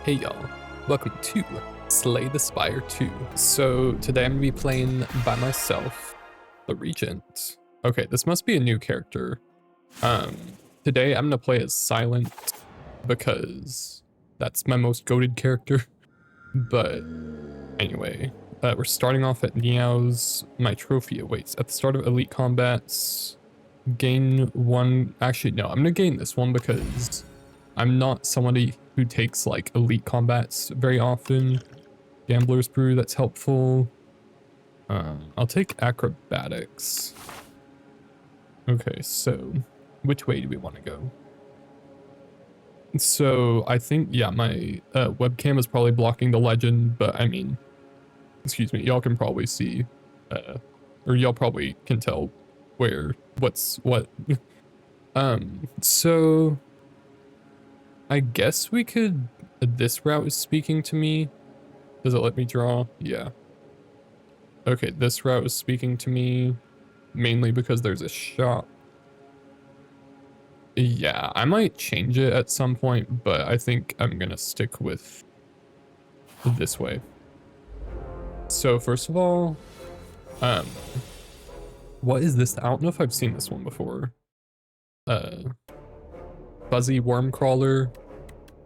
Hey y'all, welcome to Slay the Spire 2. So today I'm gonna be playing by myself, the Regent. Okay, this must be a new character. Today I'm gonna play as Silent because that's my most goated character. But anyway, we're starting off at Meow's. My trophy awaits. At the start of elite combats, gain one. Actually, no, I'm gonna gain this one because I'm not somebody who takes like elite combats very often. Gambler's Brew, that's helpful. I'll take acrobatics. Okay, so which way do we want to go? So I think, yeah, my webcam is probably blocking the legend, but I mean, excuse me, y'all can probably see, or y'all probably can tell what's what. So I guess we could, this route is speaking to me. Does it let me draw? Yeah. Okay, this route is speaking to me mainly because there's a shop. Yeah, I might change it at some point, but I think I'm gonna stick with this way. So first of all, what is this? I don't know if I've seen this one before. Fuzzy worm crawler.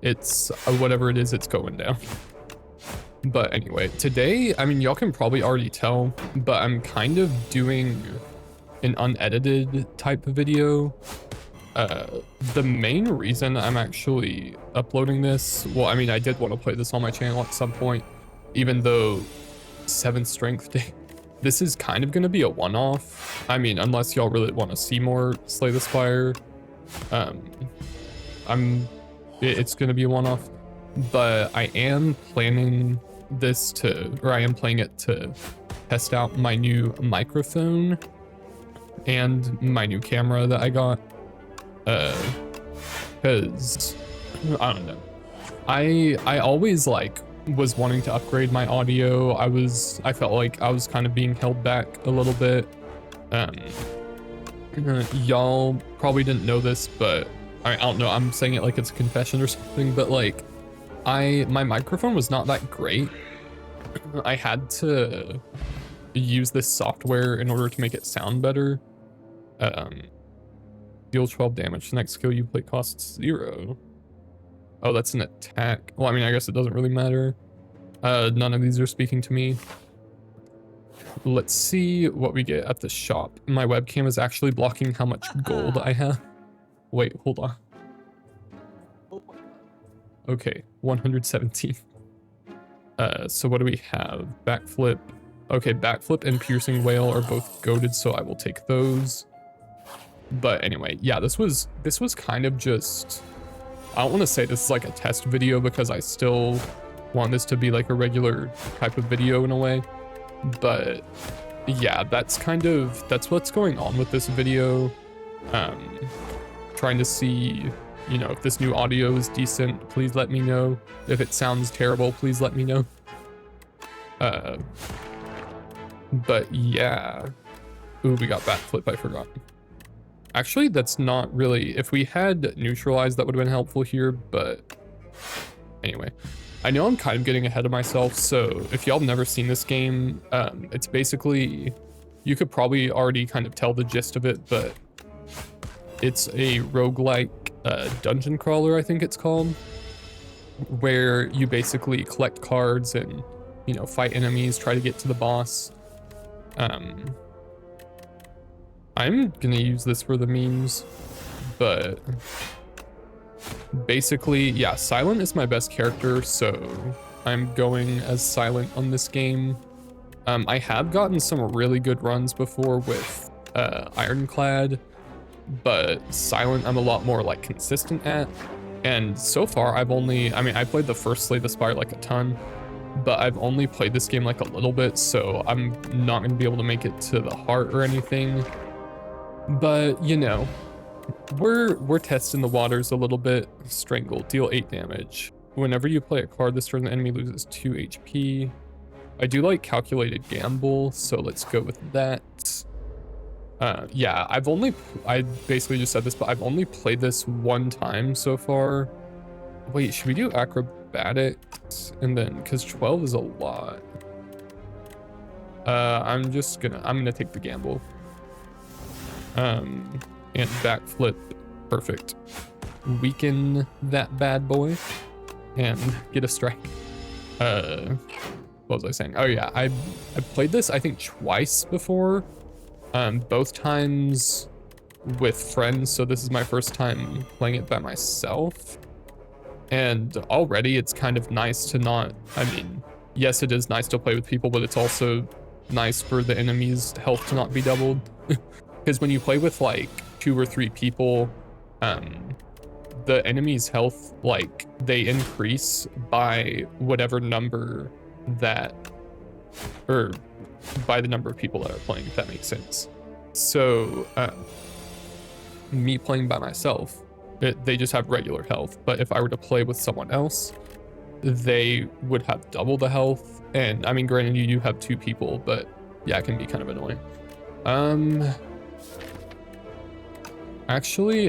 It's whatever it is, it's going down. But anyway, today, I mean, y'all can probably already tell, but I'm kind of doing an unedited type of video. The main reason I'm actually uploading this, well, I mean, I did want to play this on my channel at some point, even though 7th strength day, this is kind of going to be a one-off. I mean, unless y'all really want to see more Slay the Spire, it's going to be a one-off, but I am planning this I am playing it to test out my new microphone and my new camera that I got. Because I don't know, I always like was wanting to upgrade my audio. I felt like I was kind of being held back a little bit. Y'all probably didn't know this, but I don't know, I'm saying it like it's a confession or something, but like my microphone was not that great. I had to use this software in order to make it sound better. Deal 12 damage. The next skill you play costs 0. Oh, that's an attack. Well, I mean, I guess it doesn't really matter. None of these are speaking to me. Let's see what we get at the shop. My webcam is actually blocking how much gold I have. Wait, hold on. Okay, 117. So what do we have? Backflip. Okay, backflip and piercing whale are both goated, so I will take those. But anyway, yeah, this was kind of just, I don't want to say this is like a test video because I still want this to be like a regular type of video in a way. But yeah, that's what's going on with this video. Trying to see, you know, if this new audio is decent, please let me know. If it sounds terrible, please let me know. But yeah. Ooh, we got backflip, I forgot. Actually, that's not really, if we had neutralized, that would have been helpful here, but anyway. I know I'm kind of getting ahead of myself, so if y'all have never seen this game, it's basically, you could probably already kind of tell the gist of it, but it's a roguelike dungeon crawler, I think it's called, where you basically collect cards and, you know, fight enemies, try to get to the boss. I'm gonna use this for the memes, but basically, yeah, Silent is my best character, so I'm going as Silent on this game. I have gotten some really good runs before with Ironclad, but Silent I'm a lot more like consistent at. And so far I played the first Slay the Spire like a ton, but I've only played this game like a little bit, so I'm not gonna be able to make it to the heart or anything. But you know, we're testing the waters a little bit. Strangle, deal 8 damage. Whenever you play a card this turn, the enemy loses 2 HP. I do like calculated gamble, so let's go with that. Yeah, I basically just said this, but I've only played this one time so far. Wait, should we do acrobatics, and then because 12 is a lot. I'm gonna take the gamble. And backflip, perfect. Weaken that bad boy and get a strike. What was I saying? Oh yeah, I played this I think twice before. Both times with friends, so this is my first time playing it by myself. And already it's kind of nice to not, I mean, yes, it is nice to play with people, but it's also nice for the enemy's health to not be doubled. Because when you play with like 2 or 3 people, the enemy's health, like, they increase by whatever number that, or by the number of people that are playing, if that makes sense. So me playing by myself, they just have regular health, but if I were to play with someone else, they would have double the health. And I mean, granted, you do have 2 people, but yeah, it can be kind of annoying. Actually,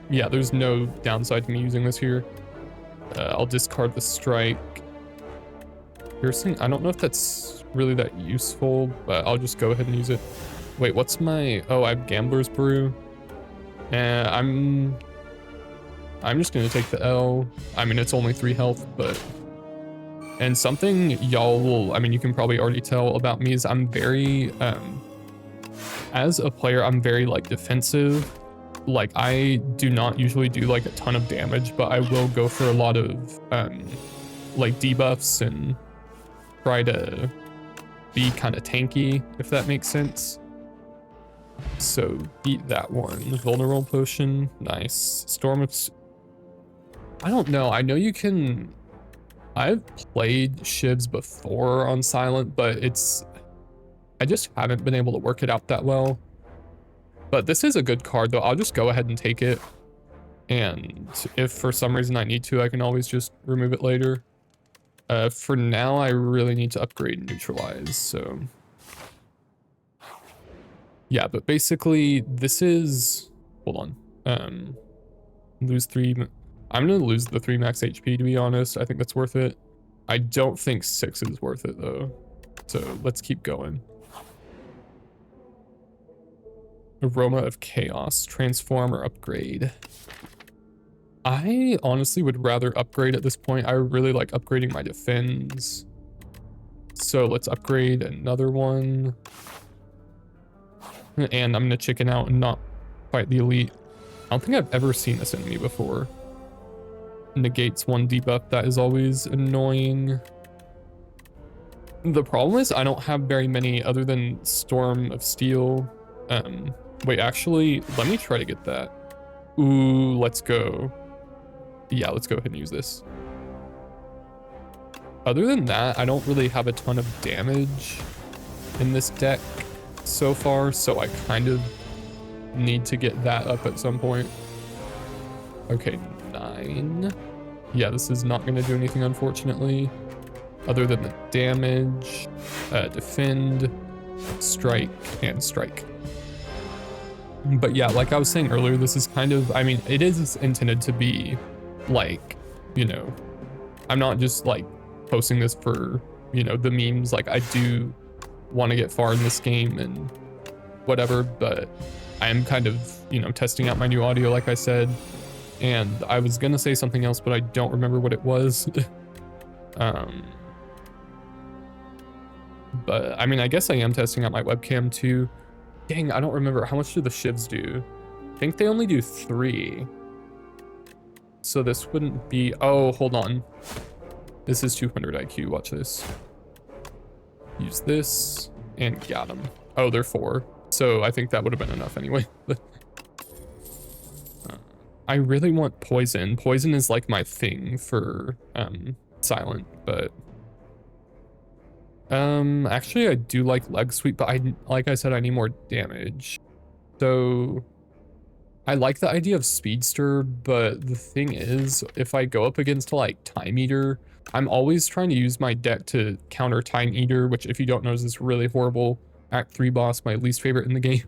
yeah, there's no downside to me using this here. I'll discard the strike. Piercing, I don't know if that's really that useful, but I'll just go ahead and use it. Wait, what's my, oh, I have Gambler's Brew. I'm just gonna take the L. I mean, it's only 3 health, but, and something y'all will, I mean, you can probably already tell about me is I'm very, as a player, I'm very like defensive. Like, I do not usually do like a ton of damage, but I will go for a lot of like debuffs and try to be kind of tanky, if that makes sense. So beat that one. Vulnerable potion, nice. Storm of, I don't know, I know you can, I've played shivs before on silent, but I just haven't been able to work it out that well. But this is a good card though. I'll just go ahead and take it. And if for some reason I need to, I can always just remove it later. For now, I really need to upgrade Neutralize, so. Yeah, but basically this is, hold on. Lose 3, I'm gonna lose the 3 max HP to be honest. I think that's worth it. I don't think 6 is worth it though. So let's keep going. Aroma of Chaos, transform or upgrade. I honestly would rather upgrade at this point. I really like upgrading my defense. So let's upgrade another one. And I'm gonna chicken out and not fight the elite. I don't think I've ever seen this enemy before. Negates 1 debuff, that is always annoying. The problem is I don't have very many other than Storm of Steel. Wait, actually, let me try to get that. Ooh, let's go. Yeah, let's go ahead and use this. Other than that, I don't really have a ton of damage in this deck so far, so I kind of need to get that up at some point. Okay, 9. Yeah, this is not going to do anything, unfortunately, other than the damage, defend, strike, and strike. But yeah, like I was saying earlier, this is kind of, I mean, it is intended to be like, you know, I'm not just like posting this for, you know, the memes. Like, I do want to get far in this game and whatever, but I am kind of, you know, testing out my new audio, like I said. And I was gonna say something else, but I don't remember what it was. But I mean, I guess I am testing out my webcam too. Dang, I don't remember. How much do the shivs do? I think they only do 3. So this wouldn't be, oh, hold on. This is 200 IQ, watch this. Use this and got them. Oh, they're 4. So I think that would have been enough anyway. I really want poison. Poison is like my thing for silent, but actually I do like leg sweep, but like I said, I need more damage. So I like the idea of speedster, but the thing is, if I go up against like time eater, I'm always trying to use my deck to counter time eater, which if you don't know is this really horrible Act 3 boss, my least favorite in the game.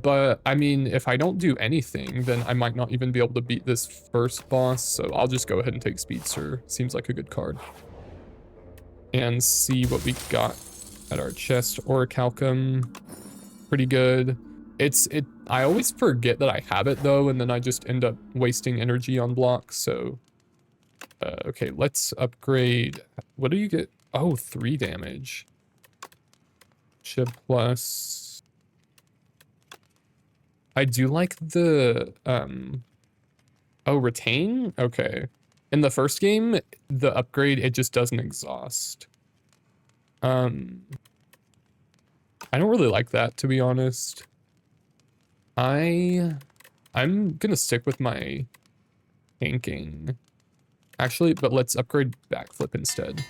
But I mean, if I don't do anything, then I might not even be able to beat this first boss. So I'll just go ahead and take Speedster. Seems like a good card. And see what we got at our chest. Orichalcum, pretty good. I always forget that I have it though, and then I just end up wasting energy on blocks. So, okay, let's upgrade. What do you get? Oh, 3 damage. Ship plus. I do like the, oh, retain? Okay. In the first game, the upgrade, it just doesn't exhaust. I don't really like that, to be honest. I'm gonna stick with my tanking. Actually, but let's upgrade backflip instead.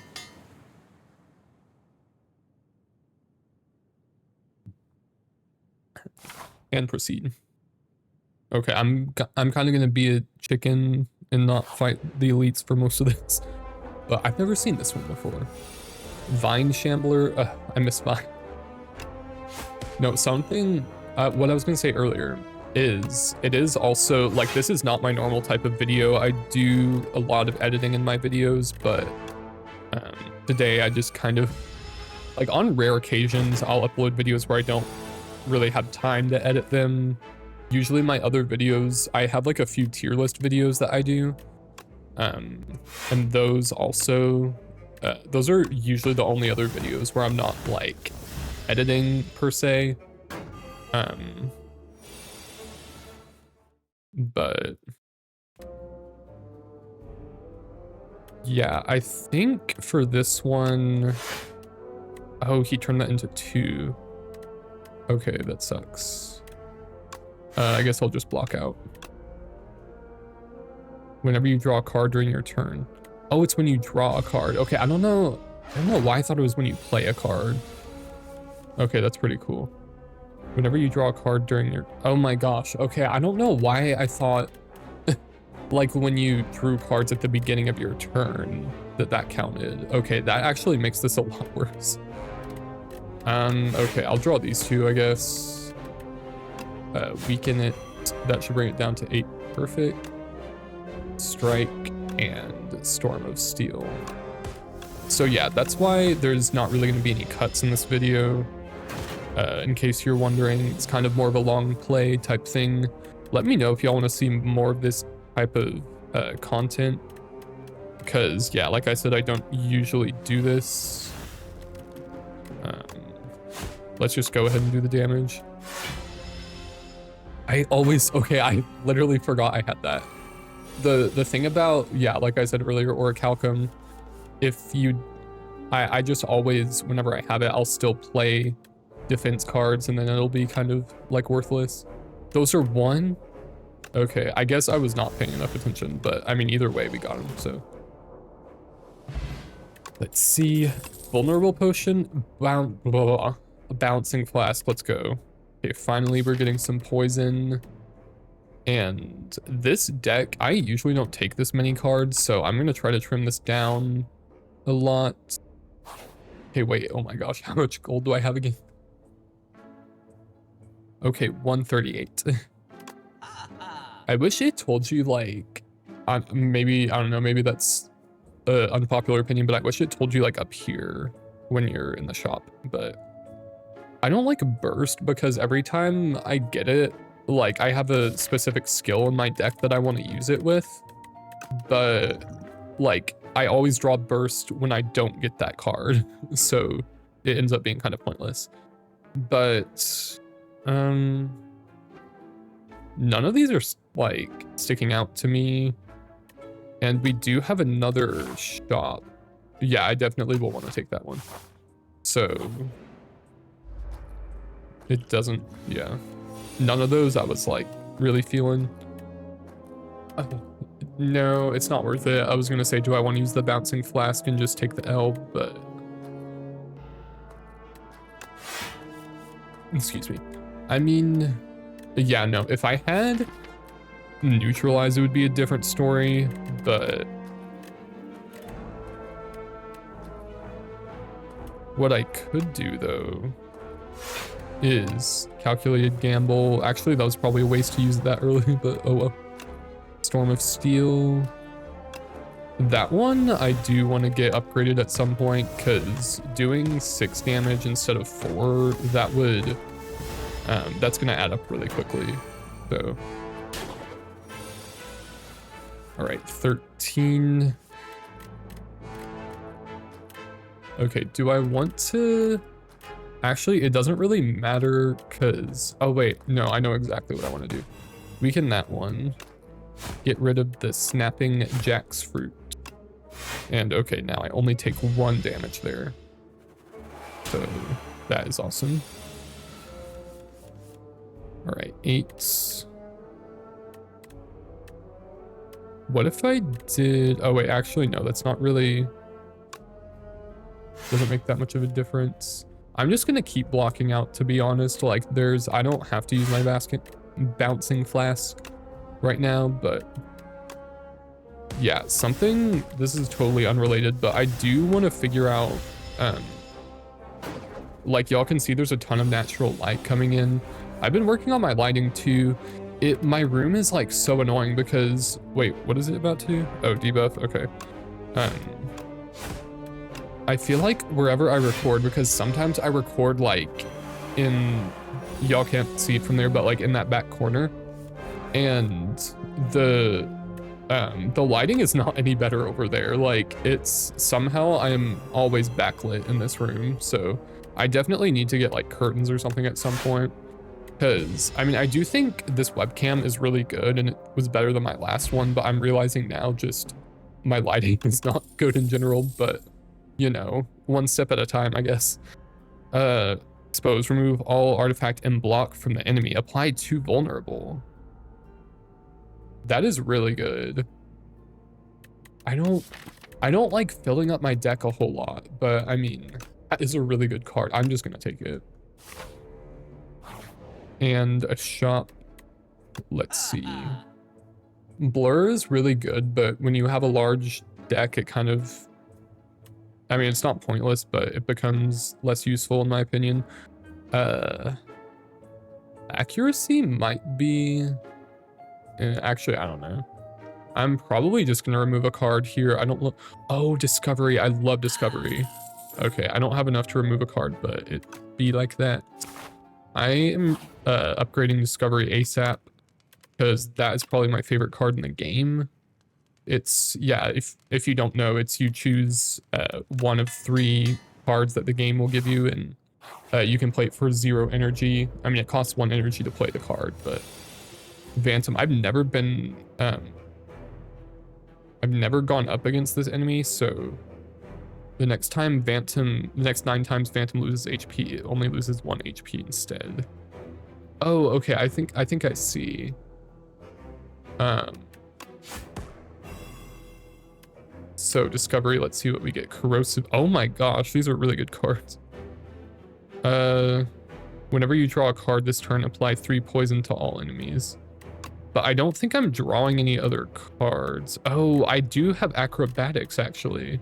And proceed. Okay, I'm kind of gonna be a chicken and not fight the elites for most of this. But I've never seen this one before. Vine Shambler. I missed Vine. No, something. What I was gonna say earlier is it is also like this is not my normal type of video. I do a lot of editing in my videos, but today I just kind of like on rare occasions I'll upload videos where I don't really have time to edit them. Usually my other videos, I have like a few tier list videos that I do. And those also, those are usually the only other videos where I'm not like editing per se. But yeah, I think for this one, oh, he turned that into 2. Okay, that sucks. I guess I'll just block out. Whenever you draw a card during your turn. Oh, it's when you draw a card. Okay, I don't know why I thought it was when you play a card. Okay, that's pretty cool. Whenever you draw a card during your... Oh my gosh. Okay, I don't know why I thought like when you drew cards at the beginning of your turn that counted. Okay, that actually makes this a lot worse. Okay, I'll draw these 2, I guess. Weaken it. That should bring it down to 8. Perfect. Strike and Storm of Steel. So yeah, that's why there's not really going to be any cuts in this video. In case you're wondering, it's kind of more of a long play type thing. Let me know if y'all want to see more of this type of content. Because yeah, like I said, I don't usually do this. Let's just go ahead and do the damage. I literally forgot I had that. The thing about, yeah, like I said earlier, Orichalcum, I just always, whenever I have it, I'll still play defense cards and then it'll be kind of like worthless. Those are 1? Okay, I guess I was not paying enough attention, but I mean, either way, we got him, so. Let's see. Vulnerable Potion, Bouncing Flask, let's go. Okay, finally we're getting some poison. And this deck, I usually don't take this many cards, so I'm gonna try to trim this down a lot. Okay, wait, oh my gosh, how much gold do I have again? Okay, 138. I wish it told you like, maybe, I don't know, maybe that's an unpopular opinion, but I wish it told you like up here when you're in the shop. But I don't like burst because every time I get it, like I have a specific skill in my deck that I want to use it with, but like I always draw burst when I don't get that card. So it ends up being kind of pointless. But none of these are like sticking out to me. And we do have another shop. Yeah, I definitely will want to take that one. So it doesn't, yeah. None of those I was like really feeling. No, it's not worth it. I was gonna say, do I want to use the Bouncing Flask and just take the L, but excuse me. I mean, yeah, no, if I had Neutralize, it would be a different story, but what I could do though is calculated gamble. Actually, that was probably a waste to use that early, but oh well. Storm of Steel. That one I do want to get upgraded at some point, because doing 6 damage instead of 4, that would that's gonna add up really quickly. So all right, 13. Okay, do I want to actually, it doesn't really matter, because oh wait, no, I know exactly what I want to do. Weaken that one, get rid of the snapping jackfruit. And okay, now I only take 1 damage there. So that is awesome. All right, 8. What if I did, oh wait, actually no, that's not really, doesn't make that much of a difference. I'm just gonna keep blocking out, to be honest. Like I don't have to use my bouncing flask right now, but yeah, this is totally unrelated, but I do want to figure out, like y'all can see there's a ton of natural light coming in. I've been working on my lighting too. My room is like so annoying because, wait, what is it about to do? Oh, debuff, okay. I feel like wherever I record, because sometimes I record like y'all can't see it from there, but like in that back corner, and the lighting is not any better over there. Like it's somehow I am always backlit in this room. So I definitely need to get like curtains or something at some point. Because I mean, I do think this webcam is really good and it was better than my last one, but I'm realizing now just my lighting is not good in general, but you know, one step at a time, I guess. Expose, remove all artifact and block from the enemy. Apply to vulnerable. That is really good. I don't like filling up my deck a whole lot, but I mean, that is a really good card. I'm just gonna take it. And a shop. Let's see. Blur is really good, but when you have a large deck, it kind of, I mean, it's not pointless, but it becomes less useful in my opinion. Accuracy might be, actually, I don't know. I'm probably just gonna remove a card here. I don't look, oh, Discovery, I love Discovery. Okay, I don't have enough to remove a card, but it be like that. I am upgrading Discovery ASAP, because that is probably my favorite card in the game. It's, yeah, if you don't know, it's you choose one of 3 cards that the game will give you, and you can play it for 0 energy. I mean, it costs 1 energy to play the card, but Phantom, I've never gone up against this enemy, so the next 9 times Phantom loses HP, it only loses 1 HP instead. Oh, okay, I think I see. So Discovery, let's see what we get. Corrosive, oh my gosh, these are really good cards. Whenever you draw a card this turn, apply 3 poison to all enemies. But I don't think I'm drawing any other cards. Oh, I do have acrobatics actually.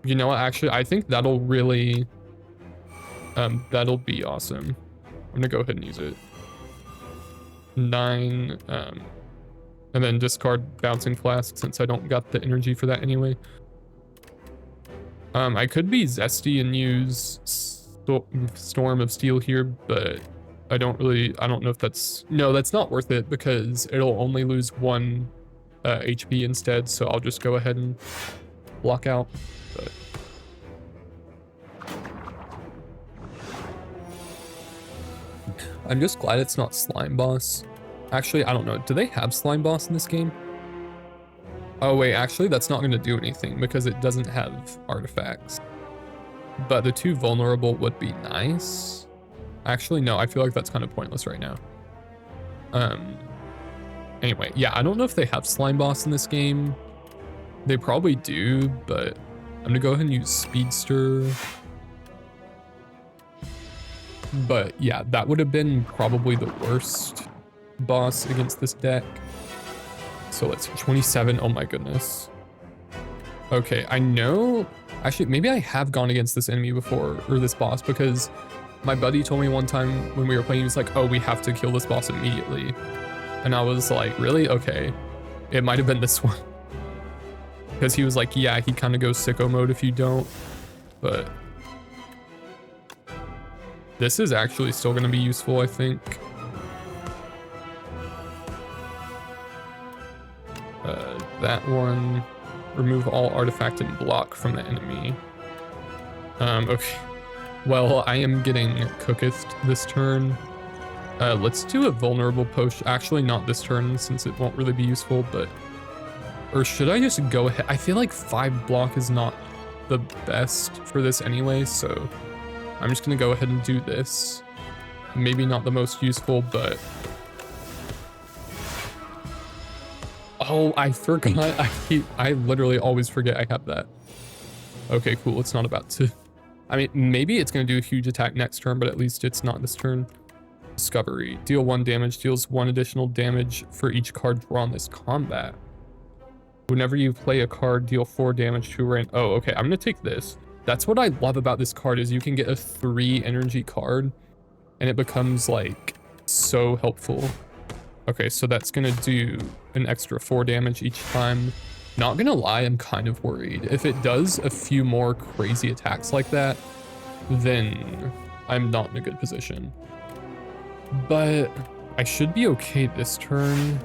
You know what, actually, I think that'll really, that'll be awesome. I'm gonna go ahead and use it. 9, and then discard Bouncing Flask since I don't got the energy for that anyway. I could be zesty and use Storm of Steel here, but I don't know if that's, no, that's not worth it because it'll only lose 1 HP instead, so I'll just go ahead and block out. But I'm just glad it's not Slime Boss. Actually, I don't know. Do they have Slime Boss in this game? Oh wait, actually that's not going to do anything because it doesn't have artifacts. But the 2 vulnerable would be nice. Actually, no, I feel like that's kind of pointless right now. Anyway, yeah, I don't know if they have Slime Boss in this game. They probably do, but I'm gonna go ahead and use Speedster. But yeah, that would have been probably the worst boss against this deck. So let's see, 27, oh my goodness. Okay, I know. Actually, maybe I have gone against this enemy before, or this boss, because my buddy told me one time when we were playing, he was like, oh, we have to kill this boss immediately. And I was like, really? Okay. It might have been this one. Because he was like, yeah, he kind of goes sicko mode if you don't. But this is actually still going to be useful, I think. That one. Remove all artifact and block from the enemy. Okay. Well, I am getting cooketh this turn. Let's do a vulnerable potion. Actually, not this turn, since it won't really be useful, but... Or should I just go ahead? I feel like 5 block is not the best for this anyway, so... I'm just gonna go ahead and do this. Maybe not the most useful, but... Oh, I forgot. I literally always forget I have that. Okay, cool. It's not about to... I mean, maybe it's going to do a huge attack next turn, but at least it's not this turn. Discovery. Deal 1 damage. Deals 1 additional damage for each card drawn this combat. Whenever you play a card, deal 4 damage to a range. Oh, okay. I'm going to take this. That's what I love about this card is you can get a 3 energy card and it becomes like so helpful. Okay, so that's going to do an extra 4 damage each time. Not gonna lie, I'm kind of worried. If it does a few more crazy attacks like that, then I'm not in a good position. But I should be okay this turn.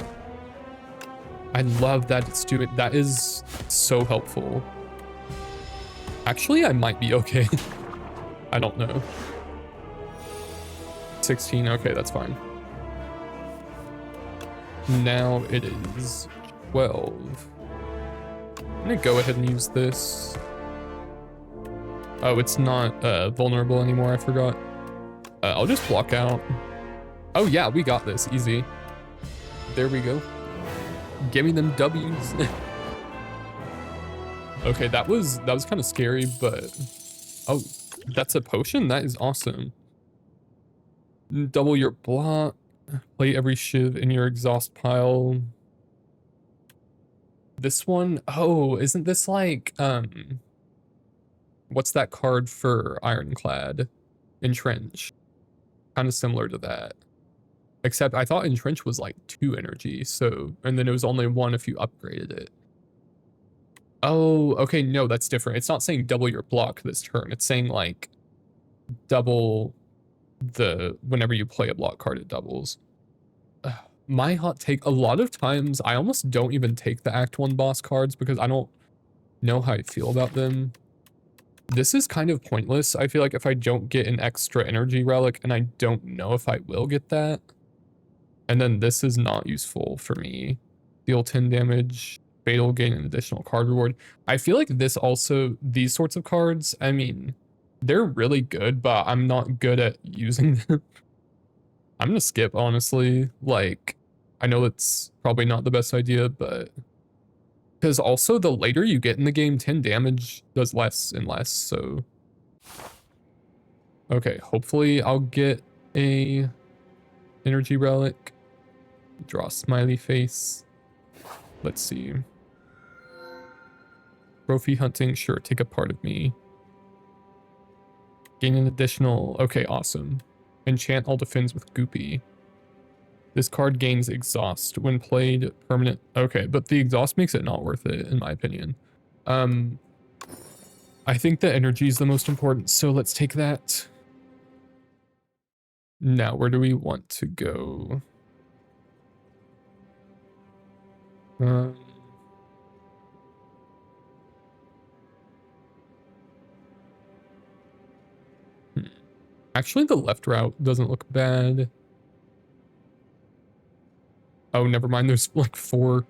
I love that it's doing, that is so helpful. Actually, I might be okay. I don't know. 16, okay, that's fine. Now it is 12. I'm gonna go ahead and use this. Oh, it's not vulnerable anymore, I forgot. I'll just block out. Oh yeah, we got this, easy. There we go. Give me them W's. Okay, that was kind of scary, but... Oh, that's a potion? That is awesome. Double your block. Play every shiv in your exhaust pile. This one, oh, isn't this like, what's that card for Ironclad? Entrench. Kind of similar to that. Except I thought Entrench was like 2 energy, so, and then it was only 1 if you upgraded it. Oh, okay, no, that's different. It's not saying double your block this turn. It's saying like double whenever you play a block card, it doubles. My hot take, a lot of times I almost don't even take the Act 1 boss cards because I don't know how I feel about them. This is kind of pointless. I feel like if I don't get an extra energy relic and I don't know if I will get that. And then this is not useful for me. Deal 10 damage, fatal, gain an additional card reward. I feel like this also, these sorts of cards, I mean, they're really good, but I'm not good at using them. I'm gonna skip, honestly. Like, I know it's probably not the best idea, but... Because also, the later you get in the game, 10 damage does less and less, so... Okay, hopefully I'll get a energy relic. Draw a smiley face. Let's see. Trophy hunting, sure, take a part of me. Gain an additional... Okay, awesome. Enchant all defends with Goopy. This card gains exhaust when played permanent. Okay, but the exhaust makes it not worth it, in my opinion. I think the energy is the most important, so let's take that. Now, where do we want to go? Actually, the left route doesn't look bad. Oh, never mind. There's like four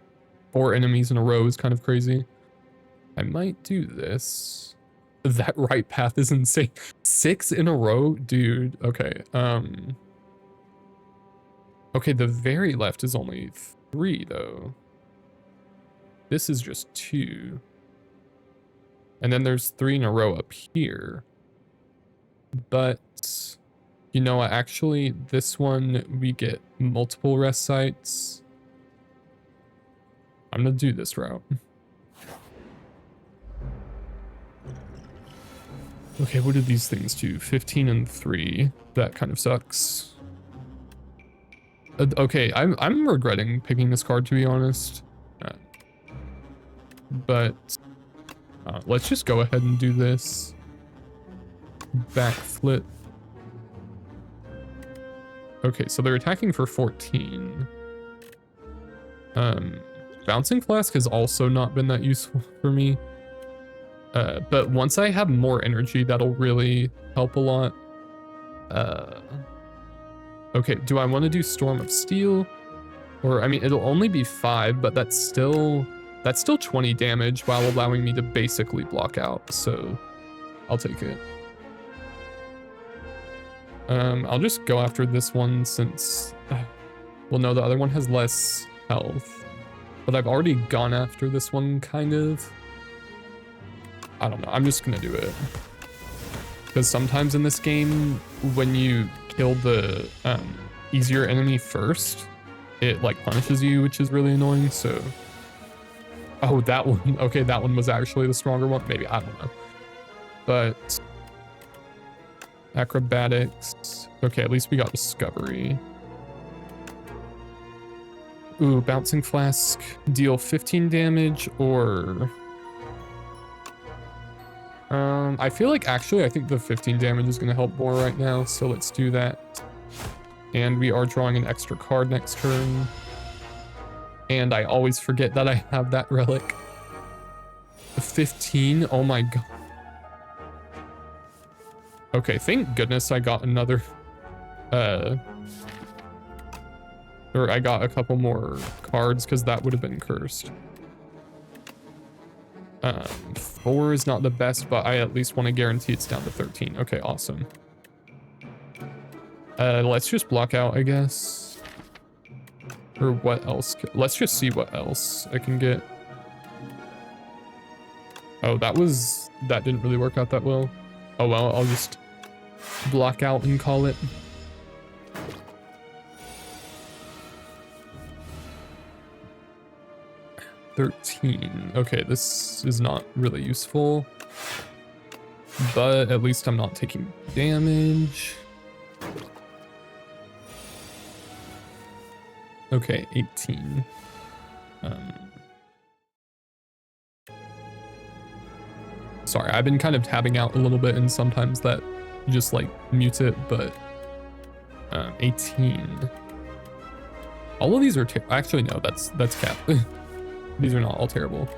enemies in a row is kind of crazy. I might do this. That right path is insane. 6 in a row? Dude, okay. Okay, the very left is only 3, though. This is just 2. And then there's 3 in a row up here. But, you know what, actually, this one, we get multiple rest sites. I'm gonna do this route. Okay, what did these things do? 15 and 3. That kind of sucks. Okay, I'm regretting picking this card, to be honest. But let's just go ahead and do this. Backflip. Okay, so they're attacking for 14. Bouncing Flask has also not been that useful for me. But once I have more energy, that'll really help a lot. Okay, do I want to do Storm of Steel? Or, I mean, it'll only be 5, but that's still 20 damage while allowing me to basically block out, so I'll take it. I'll just go after this one since, well, no, the other one has less health, but I've already gone after this one, kind of. I don't know, I'm just gonna do it. Because sometimes in this game, when you kill the easier enemy first, it like punishes you, which is really annoying, so. Oh, that one, okay, that one was actually the stronger one, maybe, I don't know. But acrobatics, okay, at least we got discovery. Ooh, bouncing flask, deal 15 damage, or I feel like actually I think the 15 damage is going to help more right now, so let's do that. And we are drawing an extra card next turn. And I always forget that I have that relic. 15, oh my god. Okay, thank goodness I got another, or I got a couple more cards because that would have been cursed. 4 is not the best, but I at least want to guarantee it's down to 13. Okay, awesome. Let's just block out, I guess. Or what else? Let's just see what else I can get. Oh, that didn't really work out that well. Oh well, I'll just block out and call it. $13. Okay, this is not really useful, but at least I'm not taking damage. Okay, 18. Sorry, I've been kind of tabbing out a little bit, and sometimes that just like mutes it, but 18. All of these are actually no, that's cap. These are not all terrible.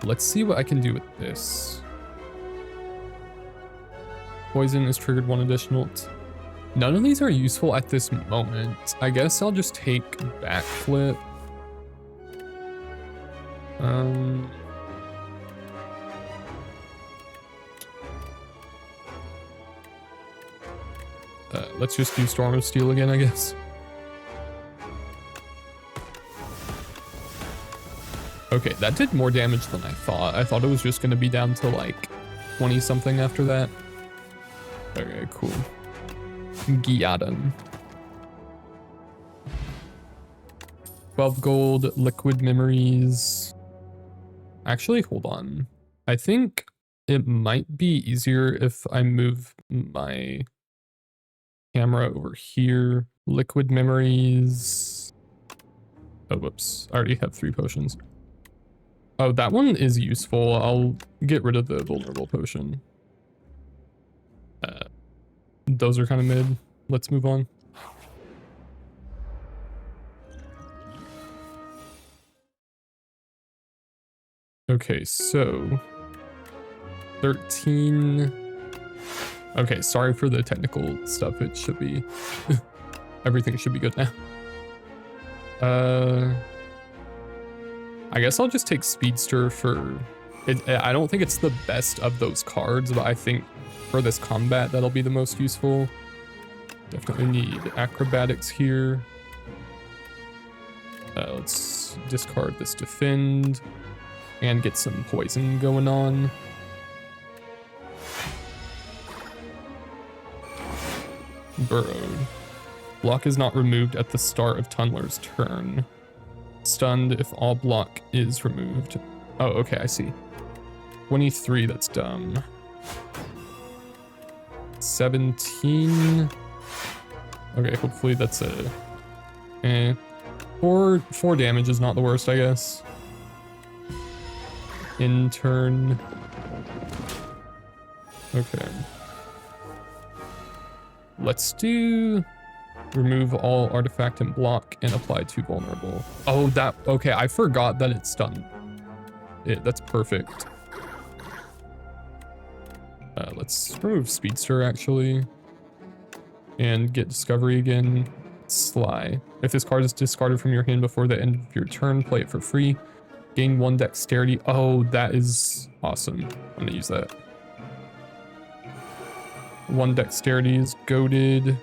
Let's see what I can do with this. Poison is triggered 1 additional. None of these are useful at this moment. I guess I'll just take backflip. Let's just do Storm of Steel again, I guess. Okay, that did more damage than I thought. I thought it was just going to be down to like 20 something after that. Okay, cool. Giadam. 12 gold, liquid memories. Actually, hold on. I think it might be easier if I move my camera over here. Liquid memories. Oh, whoops. I already have 3 potions. Oh, that one is useful. I'll get rid of the vulnerable potion. Those are kind of mid. Let's move on. Okay, so 13. Okay, sorry for the technical stuff. It should be everything should be good now. I guess I'll just take Speedster for it. I don't think it's the best of those cards, but I think for this combat that'll be the most useful. Definitely need acrobatics here. Let's discard this defend and get some poison going on. Burrowed. Block is not removed at the start of Tunneler's turn. Stunned if all block is removed. Oh, okay, I see. 23, that's dumb. 17. Okay, hopefully that's a... Four damage is not the worst, I guess. In turn. Okay. Let's do... Remove all artifact and block and apply to vulnerable. Oh, that... Okay, I forgot that it's done. That's perfect. Let's remove Speedster, actually. And get Discovery again. Sly. If this card is discarded from your hand before the end of your turn, play it for free. Gain 1 Dexterity. Oh, that is awesome. I'm gonna use that. 1 Dexterity is goated.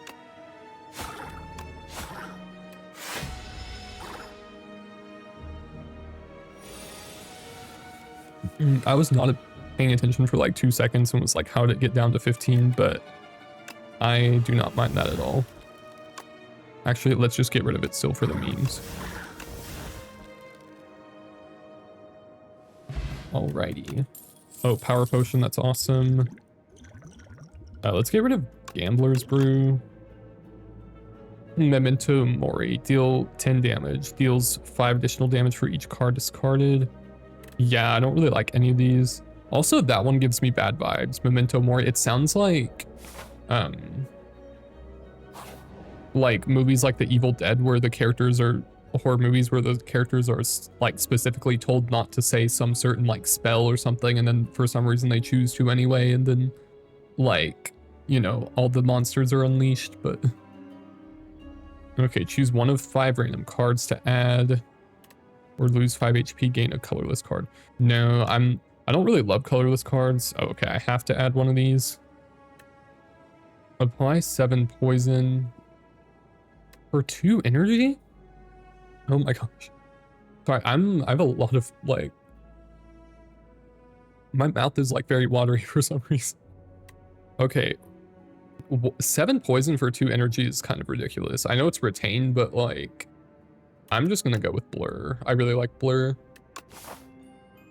I was not paying attention for like 2 seconds and was like, how did it get down to 15? But I do not mind that at all. Actually, let's just get rid of it still for the memes. Alrighty. Oh, Power Potion, that's awesome. Let's get rid of Gambler's Brew. Memento Mori, deal 10 damage. Deals 5 additional damage for each card discarded. Yeah, I don't really like any of these. Also, that one gives me bad vibes. Memento Mori, it sounds like movies like The Evil Dead, where the characters are horror movies where the characters are like specifically told not to say some certain like spell or something, and then for some reason they choose to anyway, and then like, you know, all the monsters are unleashed. But okay, choose one of 5 random cards to add or lose 5 HP, gain a colorless card. No, I don't really love colorless cards. Oh, okay, I have to add one of these. Apply 7 poison for 2 energy? Oh my gosh. Sorry, I have a lot of like, my mouth is like very watery for some reason. Okay. 7 poison for 2 energy is kind of ridiculous. I know it's retained, but like, I'm just gonna go with Blur. I really like Blur.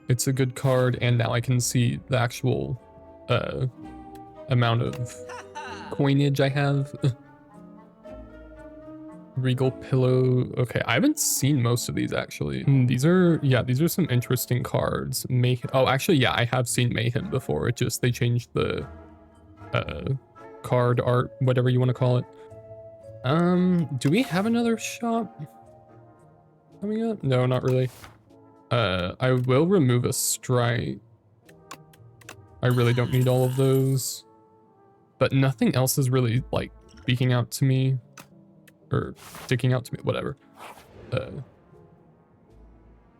It's a good card, and now I can see the actual amount of coinage I have. Regal Pillow. Okay, I haven't seen most of these actually. These are some interesting cards. Mayhem. Oh, actually, yeah, I have seen Mayhem before. It just, they changed the card art, whatever you want to call it. Do we have another shop coming up? No, not really. I will remove a strike. I really don't need all of those, but nothing else is really like speaking out to me or sticking out to me, whatever.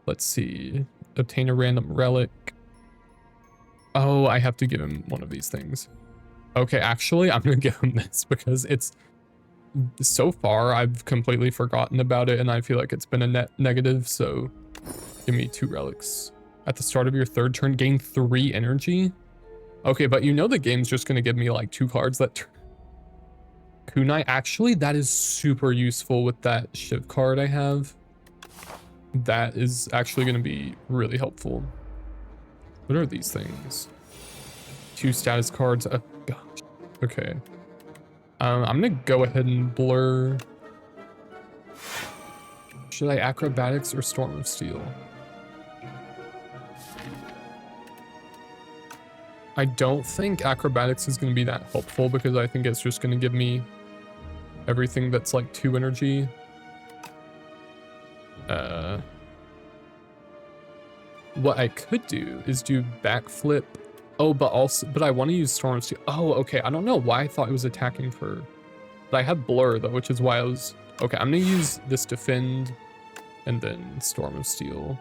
Let's see. Obtain a random relic. Oh, I have to give him one of these things. Okay, actually, I'm gonna give him this because it's, so far I've completely forgotten about it and I feel like it's been a net negative, so give me 2 relics. At the start of your 3rd turn, gain 3 energy. Okay, but you know the game's just gonna give me like 2 cards that turn. Kunai, actually, that is super useful with that Shiv card I have. That is actually gonna be really helpful. What are these things? 2 status cards. Oh, gosh. Okay. I'm gonna go ahead and Blur. Should I Acrobatics or Storm of Steel? I don't think Acrobatics is gonna be that helpful because I think it's just gonna give me everything that's like 2 energy. What I could do is do Backflip. Oh, but I want to use Storm of Steel. Oh, okay. I don't know why I thought it was attacking for, but I have Blur though, which is why I was, okay, I'm gonna use this Defend and then Storm of Steel.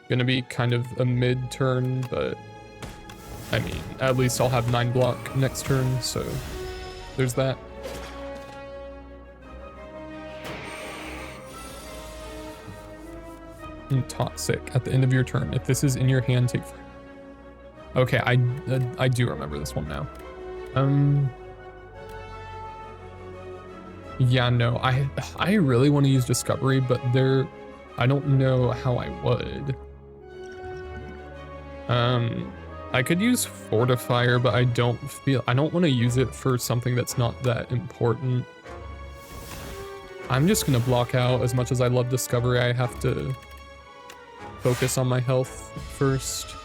Gonna be kind of a mid-turn, but I mean, at least I'll have 9 block next turn, so there's that. Toxic. At the end of your turn, if this is in your hand, take. Okay, I do remember this one now. Yeah, no, I really want to use Discovery, but I don't know how I would. I could use Fortifier, but I don't want to use it for something that's not that important. I'm just gonna block out. As much as I love Discovery, I have to focus on my health first.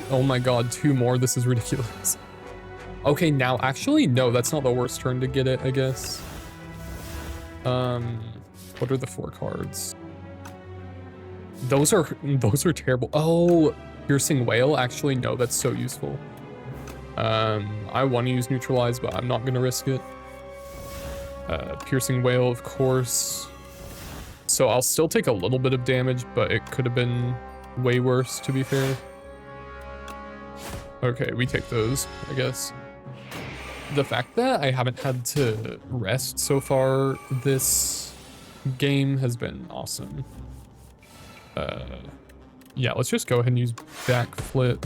Oh my god, 2 more. This is ridiculous. Okay, now actually, no, that's not the worst turn to get it, I guess. What are the 4 cards? Those are terrible. Oh, Piercing Whale. Actually, no, that's so useful. I want to use Neutralize, but I'm not gonna risk it. Piercing Whale, of course. So I'll still take a little bit of damage, but it could have been way worse, to be fair. Okay, we take those, I guess. The fact that I haven't had to rest so far this game has been awesome. Yeah, let's just go ahead and use backflip.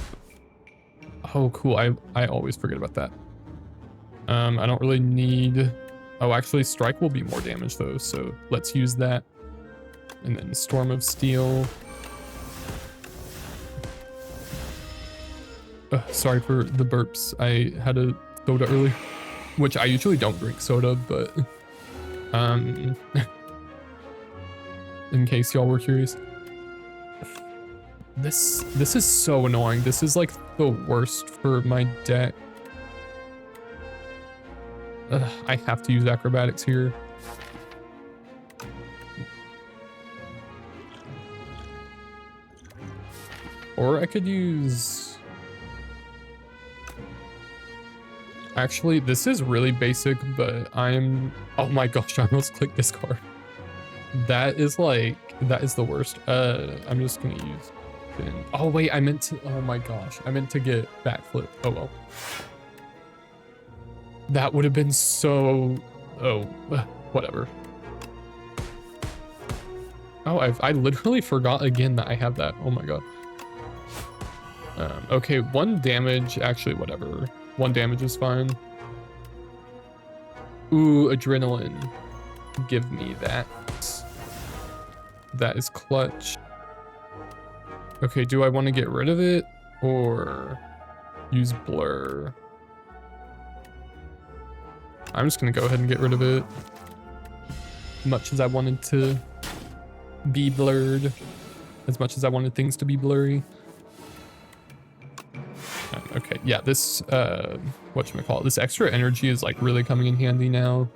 Oh, cool. I always forget about that. I don't really need... Oh, actually, strike will be more damage, though, so let's use that. And then Storm of Steel. Sorry for the burps. I had a soda earlier, which I usually don't drink soda, but... in case y'all were curious. This is so annoying. This is like the worst for my deck. I have to use acrobatics here. Or I could use... Actually, this is really basic, but I'm... Oh my gosh, I almost clicked discard. That is the worst. I'm just gonna use... Oh wait, I meant to... Oh my gosh, I meant to get backflip. Oh well. That would have been so... Oh, whatever. Oh, I literally forgot again that I have that. Oh my god. Okay, 1 damage. Actually, whatever. 1 damage is fine. Ooh, adrenaline. Give me that. That is clutch. Okay, do I want to get rid of it or use blur? I'm just going to go ahead and get rid of it. Much as I wanted to be blurred. As much as I wanted things to be blurry. Okay, yeah, this, whatchamacallit, this extra energy is like really coming in handy now.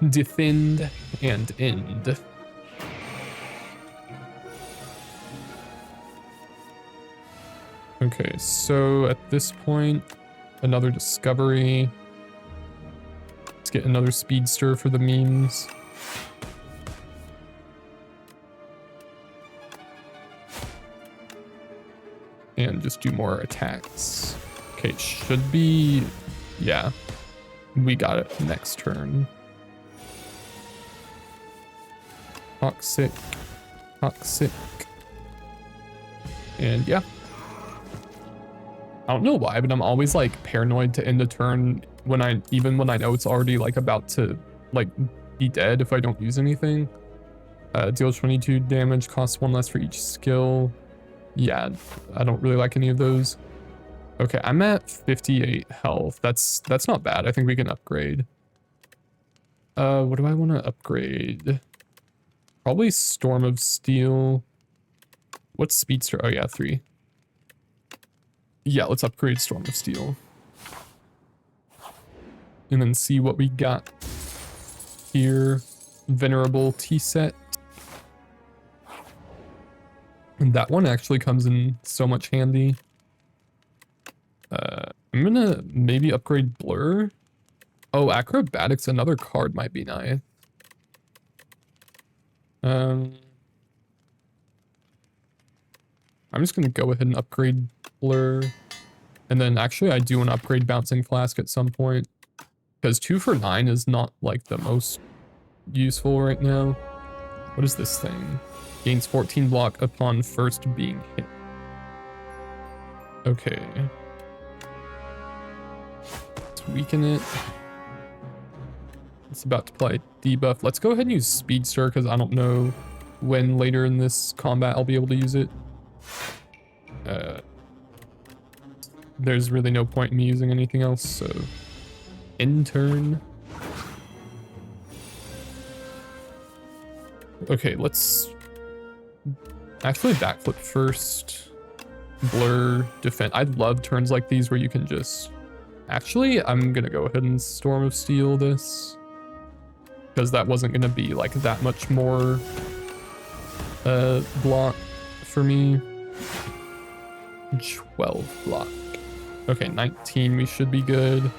Defend and end. Okay, so at this point, another discovery. Let's get another speedster for the memes. And just do more attacks. Okay, should be... Yeah, we got it next turn. Toxic. Toxic. And yeah. I don't know why, but I'm always like paranoid to end a turn even when I know it's already like about to like be dead if I don't use anything. Deals 22 damage, costs 1 less for each skill. Yeah, I don't really like any of those. Okay, I'm at 58 health. That's not bad. I think we can upgrade. What do I want to upgrade? Probably Storm of Steel. What's Speedster? Oh yeah, 3. Yeah, let's upgrade Storm of Steel. And then see what we got here. Venerable T-set. And that one actually comes in so much handy. I'm gonna maybe upgrade Blur. Oh, Acrobatics, another card might be nice. I'm just gonna go ahead and upgrade Blur. And then actually I do want to upgrade Bouncing Flask at some point. Because 2 for 9 is not like the most useful right now. What is this thing? Gains 14 block upon first being hit. Okay. Let's weaken it. It's about to play debuff. Let's go ahead and use Speedster because I don't know when later in this combat I'll be able to use it. There's really no point in me using anything else, so in turn. Okay, let's actually backflip first. Blur, defend. I love turns like these where you can just... Actually, I'm gonna go ahead and Storm of Steel this, because that wasn't gonna be like that much more block for me. 12 block. Okay, 19, we should be good.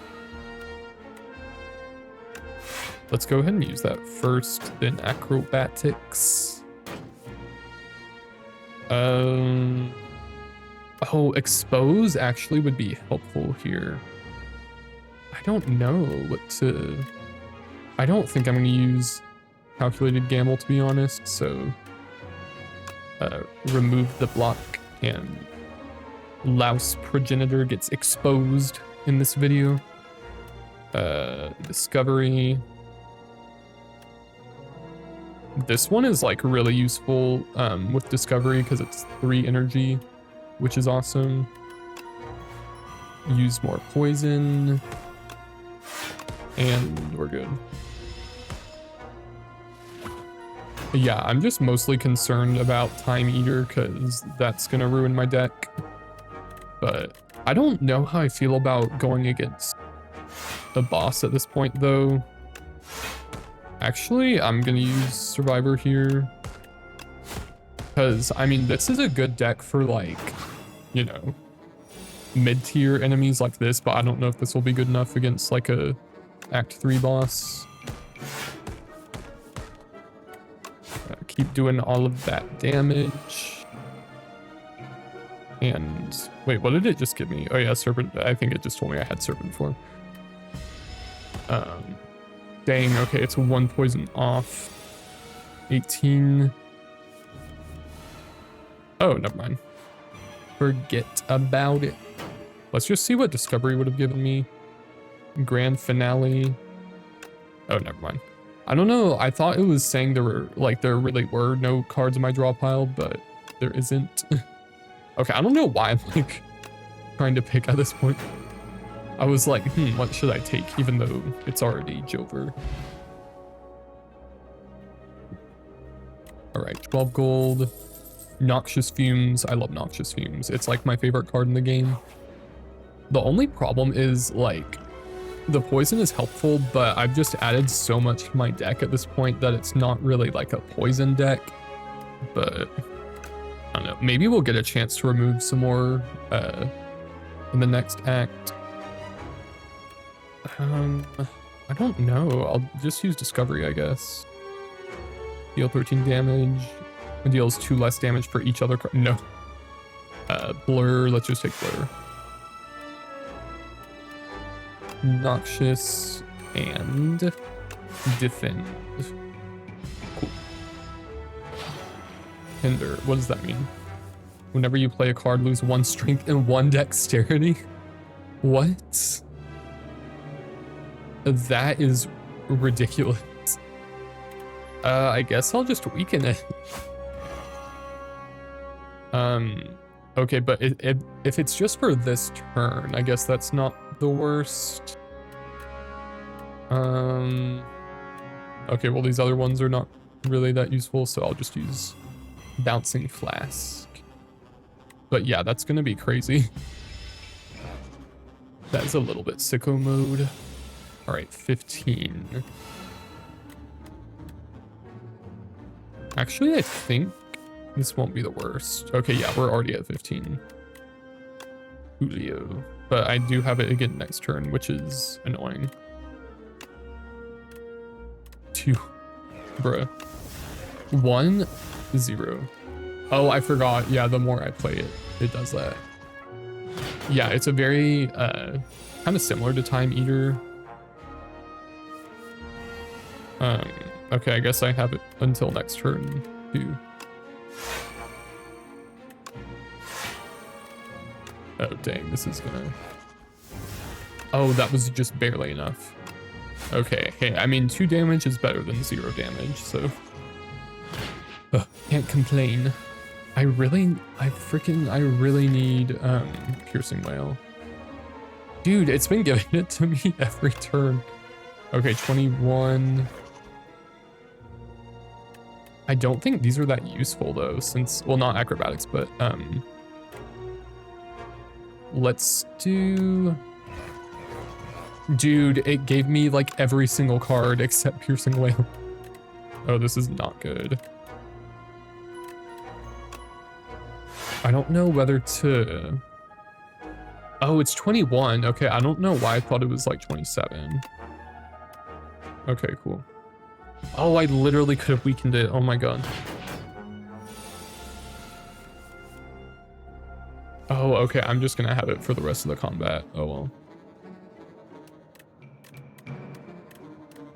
Let's go ahead and use that first, then acrobatics. Oh, expose actually would be helpful here. I don't know what to... I don't think I'm going to use calculated gamble, to be honest, so remove the block, and Louse Progenitor gets exposed in this video. Discovery. This one is like really useful with Discovery because it's 3 energy, which is awesome. Use more poison. And we're good. Yeah, I'm just mostly concerned about Time Eater because that's gonna ruin my deck. But I don't know how I feel about going against a boss at this point though. Actually, I'm gonna use Survivor here. Because, I mean, this is a good deck for like, you know, mid-tier enemies like this, but I don't know if this will be good enough against like a Act 3 boss. Keep doing all of that damage. And wait, what did it just give me? Oh yeah, Serpent. I think it just told me I had Serpent form. Dang, okay, it's 1 poison off. 18. Oh, never mind. Forget about it. Let's just see what Discovery would have given me. Grand Finale. Oh, never mind. I don't know. I thought it was saying there really were no cards in my draw pile, but there isn't. Okay, I don't know why I'm like trying to pick at this point. I was like, what should I take, even though it's already Jover. All right, 12 gold. Noxious Fumes. I love Noxious Fumes. It's like my favorite card in the game. The only problem is like the poison is helpful, but I've just added so much to my deck at this point that it's not really like a poison deck. But I don't know. Maybe we'll get a chance to remove some more in the next act. I don't know. I'll just use Discovery, I guess. Deal 13 damage. It deals 2 less damage for each other card. No. Blur. Let's just take Blur. Noxious and defend. Cool. Hinder. What does that mean? Whenever you play a card, lose 1 strength and 1 dexterity? What? That is ridiculous. I guess I'll just weaken it. Okay, but if it's just for this turn, I guess that's not the worst. Okay, well, these other ones are not really that useful, so I'll just use Bouncing Flask. But yeah, that's gonna be crazy. That is a little bit sicko mode. All right, 15. Actually, I think this won't be the worst. Okay, yeah, we're already at 15. Julio. But I do have it again next turn, which is annoying. 2. Bruh. 1, 0. Oh, I forgot. Yeah, the more I play it, it does that. Yeah, it's a very, kind of similar to Time Eater. Okay, I guess I have it until next turn, too. Oh, dang, this is gonna... Oh, that was just barely enough. Okay, hey, I mean, 2 damage is better than 0 damage, so... Ugh. Can't complain. I really need piercing whale. Dude, it's been giving it to me every turn. Okay, 21. I don't think these are that useful though, since, well, not acrobatics, but let's do, dude, it gave me like every single card except piercing whale. Oh, this is not good. I don't know whether to, oh, it's 21. Okay, I don't know why I thought it was like 27. Okay, cool. Oh, I literally could have weakened it. Oh my god. Oh, okay, I'm just gonna have it for the rest of the combat. Oh well.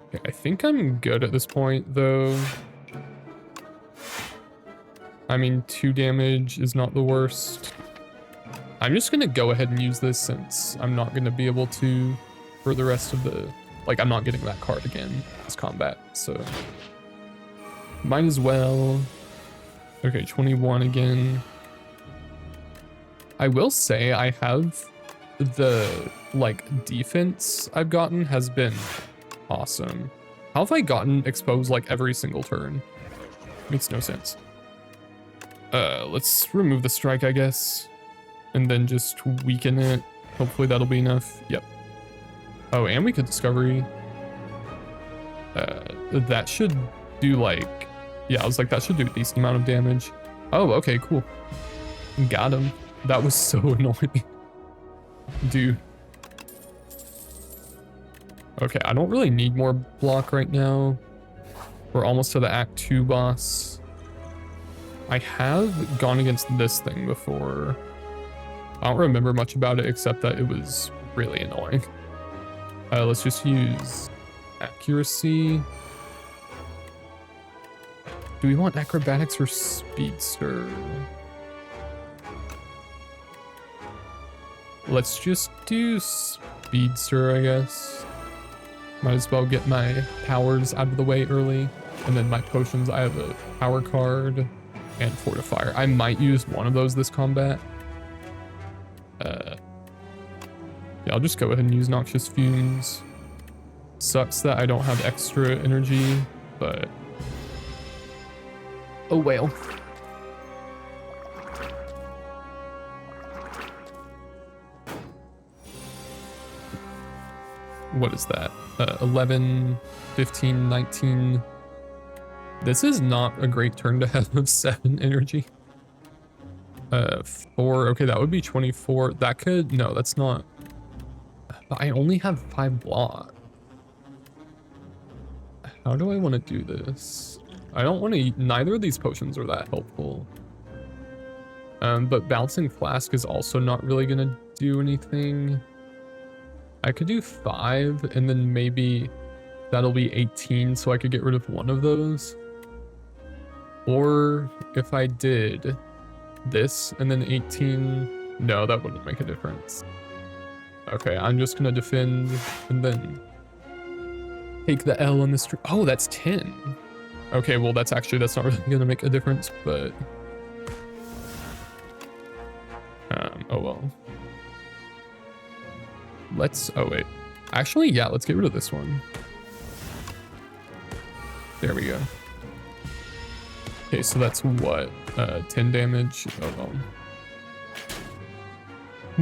Okay, I think I'm good at this point, though. I mean, 2 damage is not the worst. I'm just gonna go ahead and use this since I'm not gonna be able to for the rest of the... Like, I'm not getting that card again this combat, so... Might as well. Okay, 21 again. I will say I have the, like, defense I've gotten has been awesome. How have I gotten exposed, like, every single turn? Makes no sense. Let's remove the strike, I guess. And then just weaken it. Hopefully that'll be enough. Yep. Oh, and we could discovery. That should do like, yeah, I was like, that should do a decent amount of damage. Oh, okay, cool. Got him. That was so annoying. Dude. Okay, I don't really need more block right now. We're almost to the Act 2 boss. I have gone against this thing before. I don't remember much about it except that it was really annoying. Let's just use accuracy. Do we want acrobatics or speedster? Let's just do speedster, I guess. Might as well get my powers out of the way early. And then my potions, I have a power card and fortifier. I might use one of those this combat. Yeah, I'll just go ahead and use noxious fumes. Sucks that I don't have extra energy, but... Oh, well. What is that? 11, 15, 19. This is not a great turn to have 7 energy. 4. Okay, that would be 24. That could... No, that's not... But I only have 5 block. How do I want to do this? I don't want to... Neither of these potions are that helpful. But bouncing flask is also not really going to do anything. I could do 5 and then maybe that'll be 18 so I could get rid of one of those. Or if I did this and then 18, no, that wouldn't make a difference. Okay, I'm just gonna defend and then take the L on this. Oh, that's 10. Okay, well, that's not really gonna make a difference, but oh well. Oh wait. Actually, yeah, let's get rid of this one. There we go. Okay, so that's what? 10 damage. Oh well.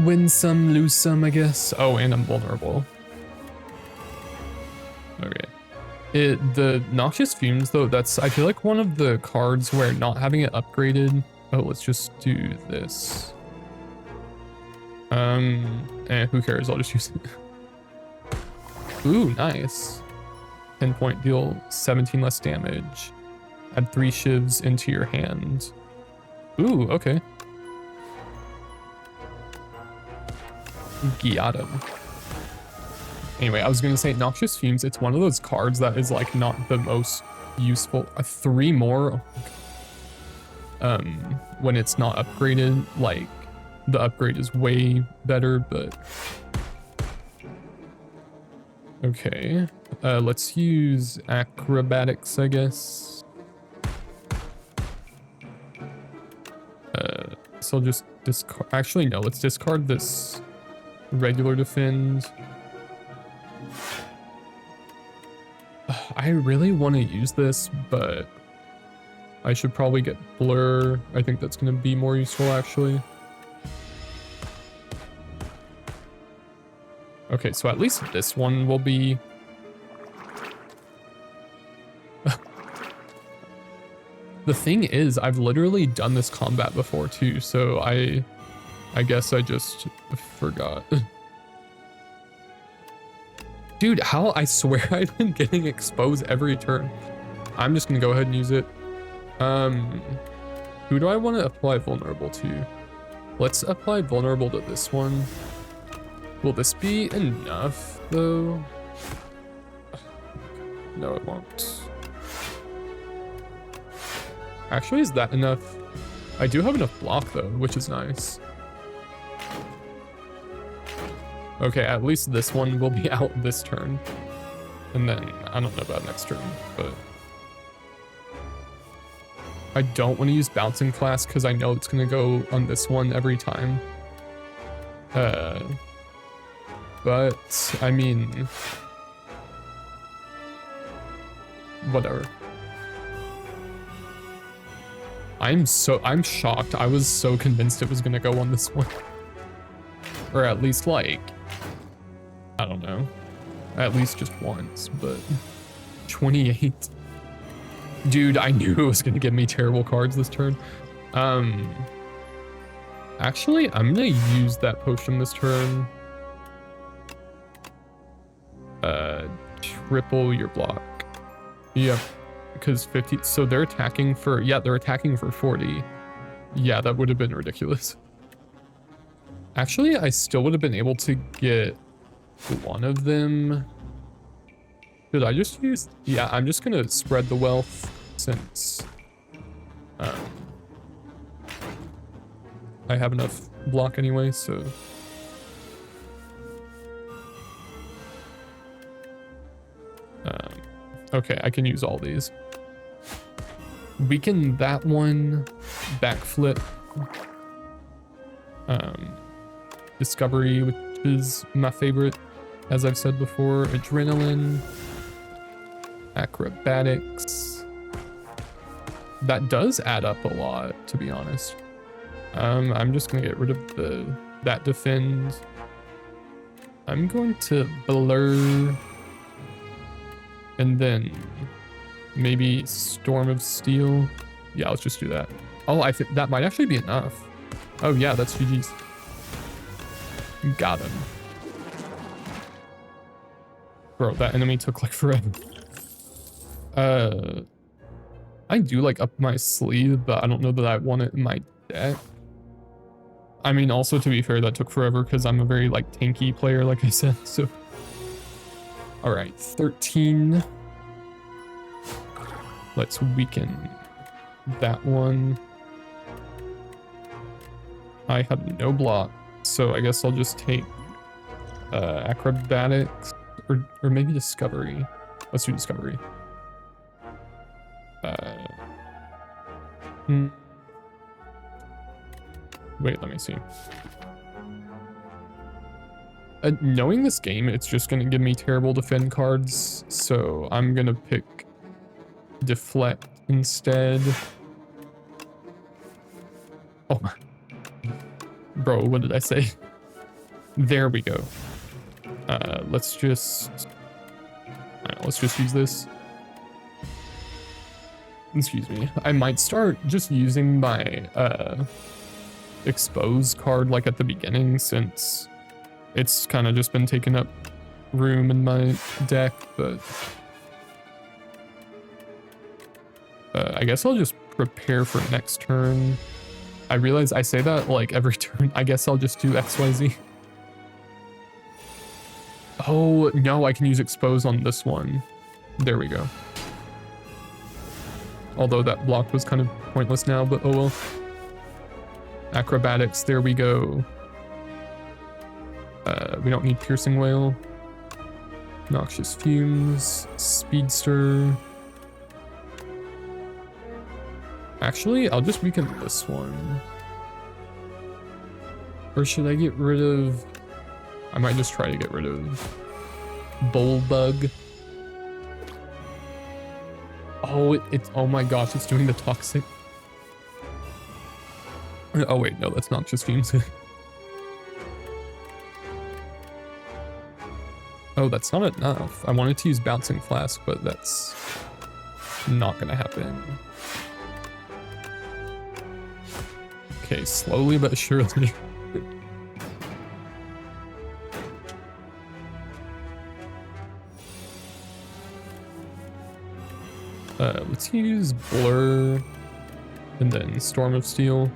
Win some, lose some, I guess. Oh, and I'm vulnerable. Okay. The Noxious Fumes, though, that's, I feel like one of the cards where not having it upgraded. Oh, let's just do this. Who cares? I'll just use it. Ooh, nice. 10 point deal 17 less damage. Add 3 shivs into your hand. Ooh, okay. Got him. Anyway, I was gonna say Noxious Fumes, it's one of those cards that is like not the most useful. 3 more. When it's not upgraded, like the upgrade is way better, but okay. Let's use acrobatics, I guess. guess I'll just discard. Actually, no, let's discard this regular defend. I really want to use this, but I should probably get blur. I think that's going to be more useful, actually. Okay, so at least this one will be... The thing is, I've literally done this combat before too, so I guess I just forgot. Dude, how? I swear I've been getting exposed every turn. I'm just gonna go ahead and use it. Who do I want to apply vulnerable to? Let's apply vulnerable to this one. Will this be enough though? No, it won't. Actually, is that enough? I do have enough block though, which is nice. Okay, at least this one will be out this turn. And then, I don't know about next turn, but... I don't want to use bouncing class because I know it's going to go on this one every time. But, I mean... Whatever. I'm shocked. I was so convinced it was going to go on this one. Or at least like... I don't know. At least just once, but... 28. Dude, I knew it was going to give me terrible cards this turn. Actually, I'm going to use that potion this turn. Triple your block. Yep, because 50, so they're attacking for, yeah, they're attacking for 40. Yeah, that would have been ridiculous. Actually, I still would have been able to get one of them. Did I just use, yeah, I'm just gonna spread the wealth since I have enough block anyway, so. Okay, I can use all these. Weaken that one. Backflip. Discovery, which is my favorite, as I've said before. Adrenaline. Acrobatics. That does add up a lot, to be honest. I'm just gonna get rid of that defend. I'm going to blur. And then maybe Storm of Steel. Yeah, let's just do that. Oh, I think that might actually be enough. Oh yeah, that's GG's. Got him. Bro, that enemy took like forever. I do like up my sleeve, but I don't know that I want it in my deck. I mean, also to be fair, that took forever because I'm a very like tanky player, like I said, so. All right, 13. Let's weaken that one. I have no block, so I guess I'll just take acrobatics or maybe discovery. Let's do discovery. Wait, let me see. Knowing this game, it's just going to give me terrible defend cards, so I'm going to pick deflect instead. Oh my. Bro, what did I say? There we go. Let's just use this. Excuse me. I might start just using my expose card like at the beginning, since it's kind of just been taking up room in my deck, but I guess I'll just prepare for next turn. I realize I say that like every turn. I guess I'll just do XYZ. Oh, no, I can use expose on this one. There we go. Although that block was kind of pointless now, but oh well. Acrobatics, there we go. We don't need piercing whale. Noxious fumes, speedster. Actually, I'll just weaken this one. Or should I get rid of... I might just try to get rid of Bullbug. Oh, it's... Oh my gosh, it's doing the toxic. Oh wait, no, that's not just fumes. Oh, that's not enough. I wanted to use Bouncing Flask, but that's not gonna happen. Okay, slowly but surely. Let's use Blur and then Storm of Steel.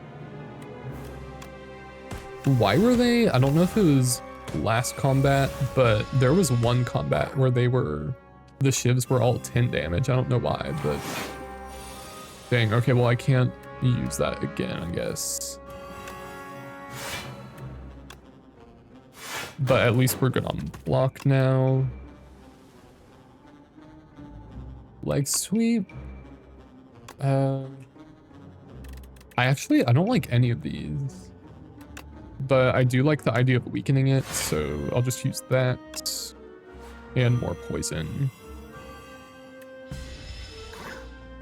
Why were they? I don't know if it was last combat, but there was one combat where they were, the shivs were all 10 damage. I don't know why, but dang. Okay, well I can't use that again, I guess. But at least we're good on block now. Leg sweep. I don't like any of these, but I do like the idea of weakening it, so I'll just use that and more poison.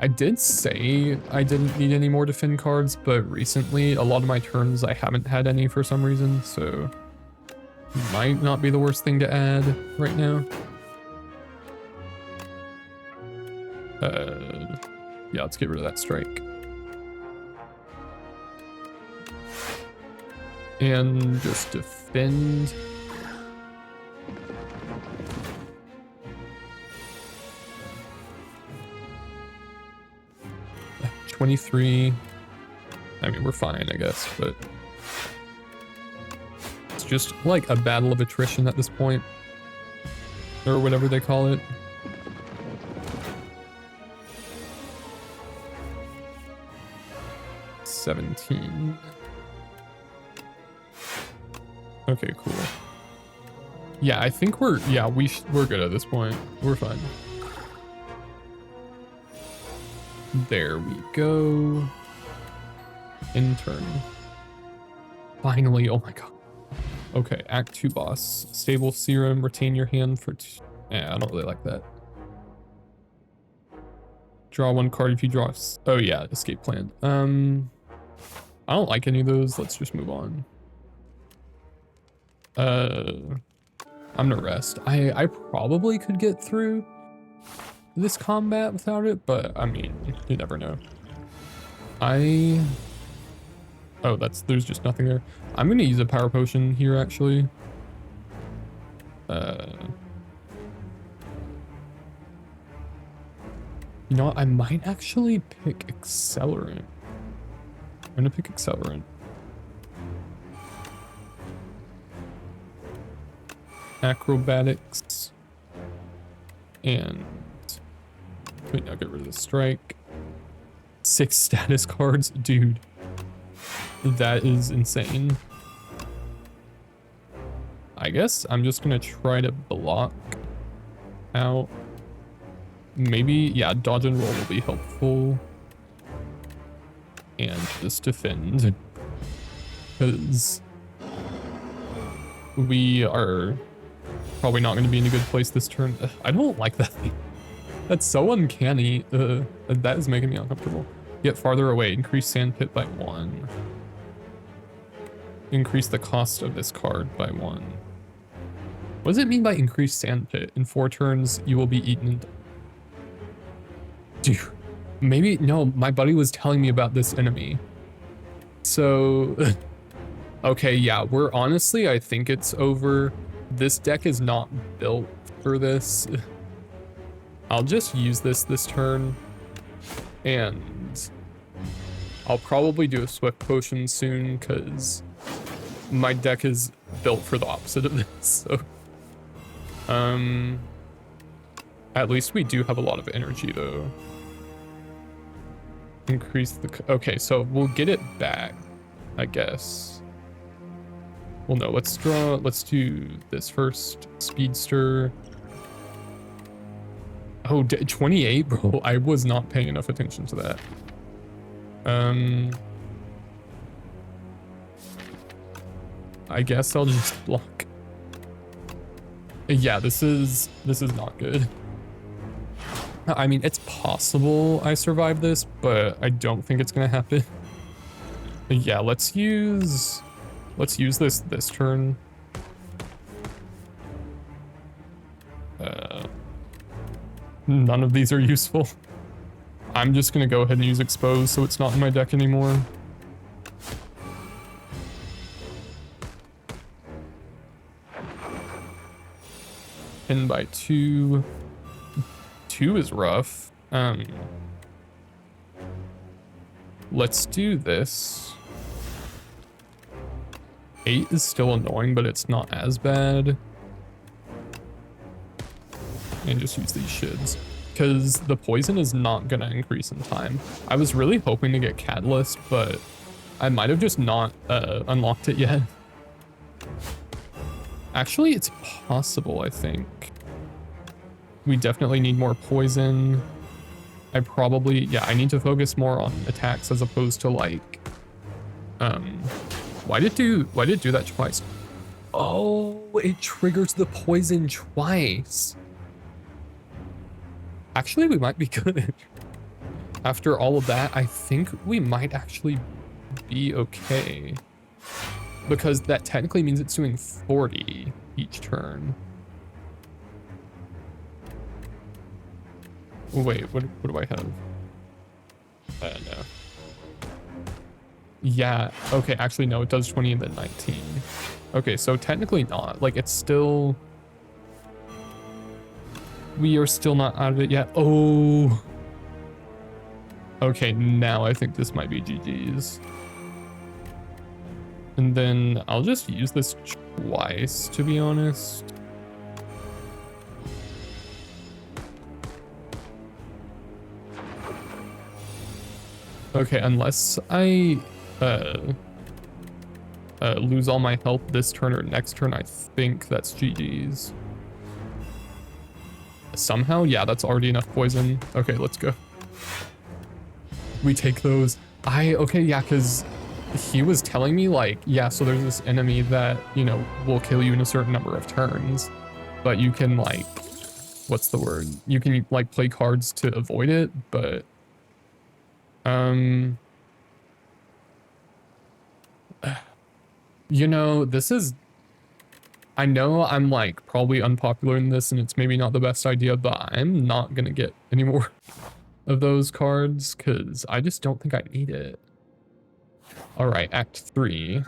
I did say I didn't need any more defend cards, but recently a lot of my turns I haven't had any for some reason, so might not be the worst thing to add right now. Yeah, let's get rid of that strike. And just defend. Uh, 23. I mean, we're fine, I guess, but it's just like a battle of attrition at this point, or whatever they call it. $17. Okay, cool. Yeah, I think we're good at this point. We're fine. There we go. Intern. Finally, oh my god. Okay, Act 2 boss. Stable serum, retain your hand for yeah, I don't really like that. Draw one card if you draw. Oh yeah, escape plan. I don't like any of those. Let's just move on. I'm gonna rest. I probably could get through this combat without it, but I mean, you never know. Oh, there's just nothing there. I'm gonna use a power potion here, actually. You know what? I might actually pick Accelerant. I'm gonna pick Accelerant. Acrobatics. And wait, now get rid of the strike. 6 status cards, dude. That is insane. I guess I'm just gonna try to block out. Maybe, yeah, dodge and roll will be helpful. And just defend. Because we are probably not going to be in a good place this turn. I don't like that thing. That's so uncanny. That is making me uncomfortable. Get farther away. Increase sand pit by 1. Increase the cost of this card by 1. What does it mean by increase sand pit? In 4 turns, you will be eaten. Dude, maybe, no, my buddy was telling me about this enemy. So, okay, yeah, we're honestly, I think it's over. This deck is not built for this. I'll just use this turn, and I'll probably do a swift potion soon, because my deck is built for the opposite of this, so. At least we do have a lot of energy, though. Increase the... Okay, so we'll get it back, I guess. Well, no, let's do this first. Speedster. Oh, 28, bro. I was not paying enough attention to that. I guess I'll just block. Yeah, this is not good. I mean, it's possible I survive this, but I don't think it's gonna happen. Yeah, let's use this turn. None of these are useful. I'm just gonna go ahead and use expose so it's not in my deck anymore. Pin by 2. 2 is rough. Let's do this. 8 is still annoying, but it's not as bad. And just use these shids. Because the poison is not gonna increase in time. I was really hoping to get Catalyst, but I might have just not unlocked it yet. Actually, it's possible, I think. We definitely need more poison. I need to focus more on attacks as opposed to like, why did it do that twice? Oh, it triggers the poison twice. Actually, we might be good. After all of that, I think we might actually be okay. Because that technically means it's doing 40 each turn. Wait, what do I have? No. Yeah, okay, actually no, it does 20 and then 19. Okay, so technically not. Like, it's still... We are still not out of it yet. Oh! Okay, now I think this might be GG's. And then I'll just use this twice, to be honest. Okay, unless I lose all my health this turn or next turn, I think that's GG's. Somehow, yeah, that's already enough poison. Okay, let's go. We take those. Okay, yeah, because he was telling me like, yeah, so there's this enemy that, you know, will kill you in a certain number of turns, but you can like, what's the word? You can like play cards to avoid it, but you know, this is, I know I'm like probably unpopular in this and it's maybe not the best idea, but I'm not gonna get any more of those cards because I just don't think I need it. All right, Act 3.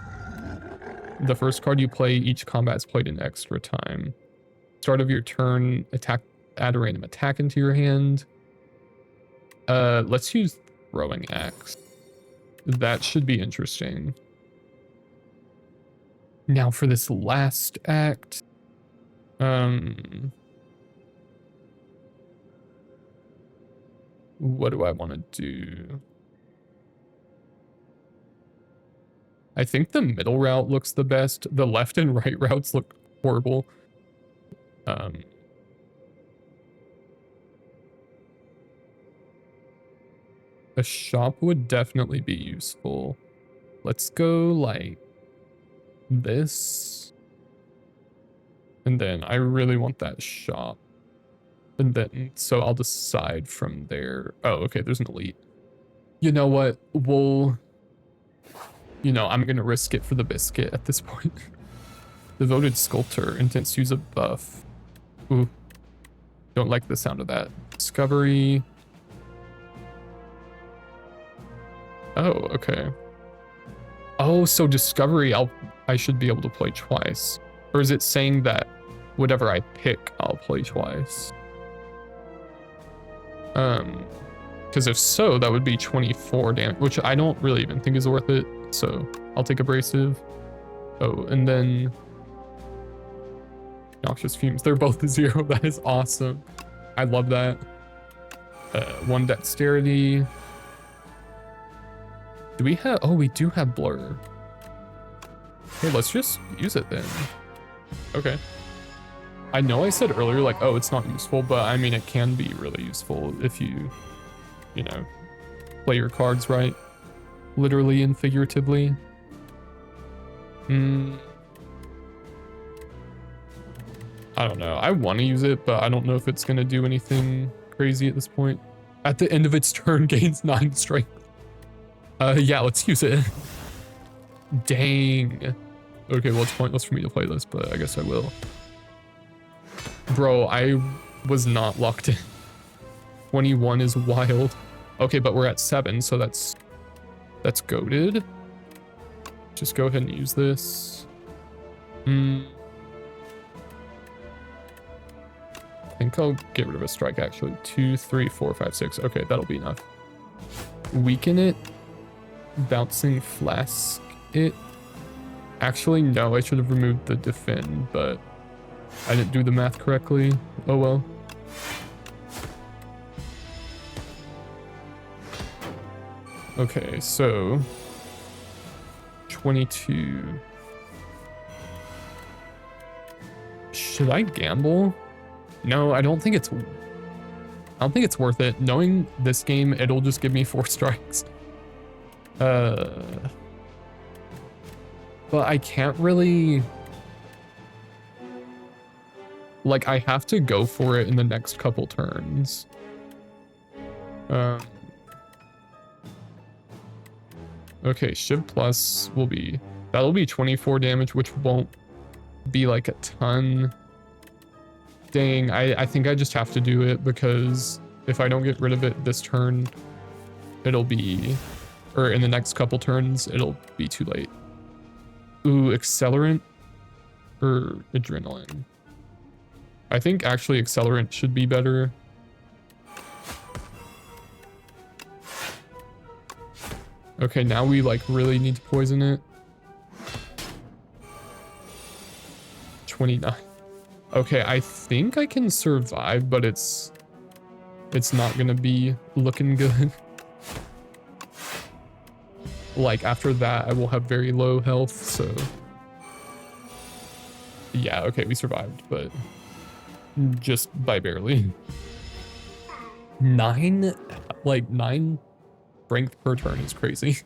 The first card you play, each combat is played in extra time. Start of your turn, add a random attack into your hand. Let's use Throwing Axe. That should be interesting. Now for this last act, what do I want to do? I think the middle route looks the best. The left and right routes look horrible. A shop would definitely be useful. Let's go like this. And then I really want that shop. And then, so I'll decide from there. Oh, okay, there's an elite. You know what? I'm gonna risk it for the biscuit at this point. Devoted Sculptor, intents to use a buff. Ooh, don't like the sound of that. Discovery. Oh, okay. Oh, so Discovery, I should be able to play twice. Or is it saying that whatever I pick, I'll play twice? Because if so, that would be 24 damage, which I don't really even think is worth it. So I'll take Abrasive. Oh, and then Noxious Fumes. They're both 0. That is awesome. I love that. 1 Dexterity. Do we have... Oh, we do have Blur. Hey, let's just use it then. Okay. I know I said earlier, like, oh, it's not useful, but I mean, it can be really useful if you know, play your cards right. Literally and figuratively. I don't know. I want to use it, but I don't know if it's going to do anything crazy at this point. At the end of its turn, gains 9 strength. Yeah, let's use it. Dang. Okay, well, it's pointless for me to play this, but I guess I will. Bro, I was not locked in. 21 is wild. Okay, but we're at 7, so that's goated. Just go ahead and use this. I think I'll get rid of a strike, actually. 2, 3, 4, 5, 6. Okay, that'll be enough. Weaken it. Bouncing flask it. Actually, no, I should have removed the defend, but I didn't do the math correctly. Oh well. Okay, so 22. Should I gamble? No, I don't think it's worth it. Knowing this game, it'll just give me 4 strikes. But I can't really, like, I have to go for it in the next couple turns. Okay, Shiv Plus that'll be 24 damage, which won't be like a ton. Dang, I think I just have to do it because if I don't get rid of it this turn, it'll be, or in the next couple turns, it'll be too late. Ooh, accelerant or adrenaline? I think actually accelerant should be better. Okay, now we like really need to poison it. 29. Okay, I think I can survive, but it's not gonna be looking good. Like after that, I will have very low health, so yeah, okay, we survived, but just by barely. 9 strength per turn is crazy.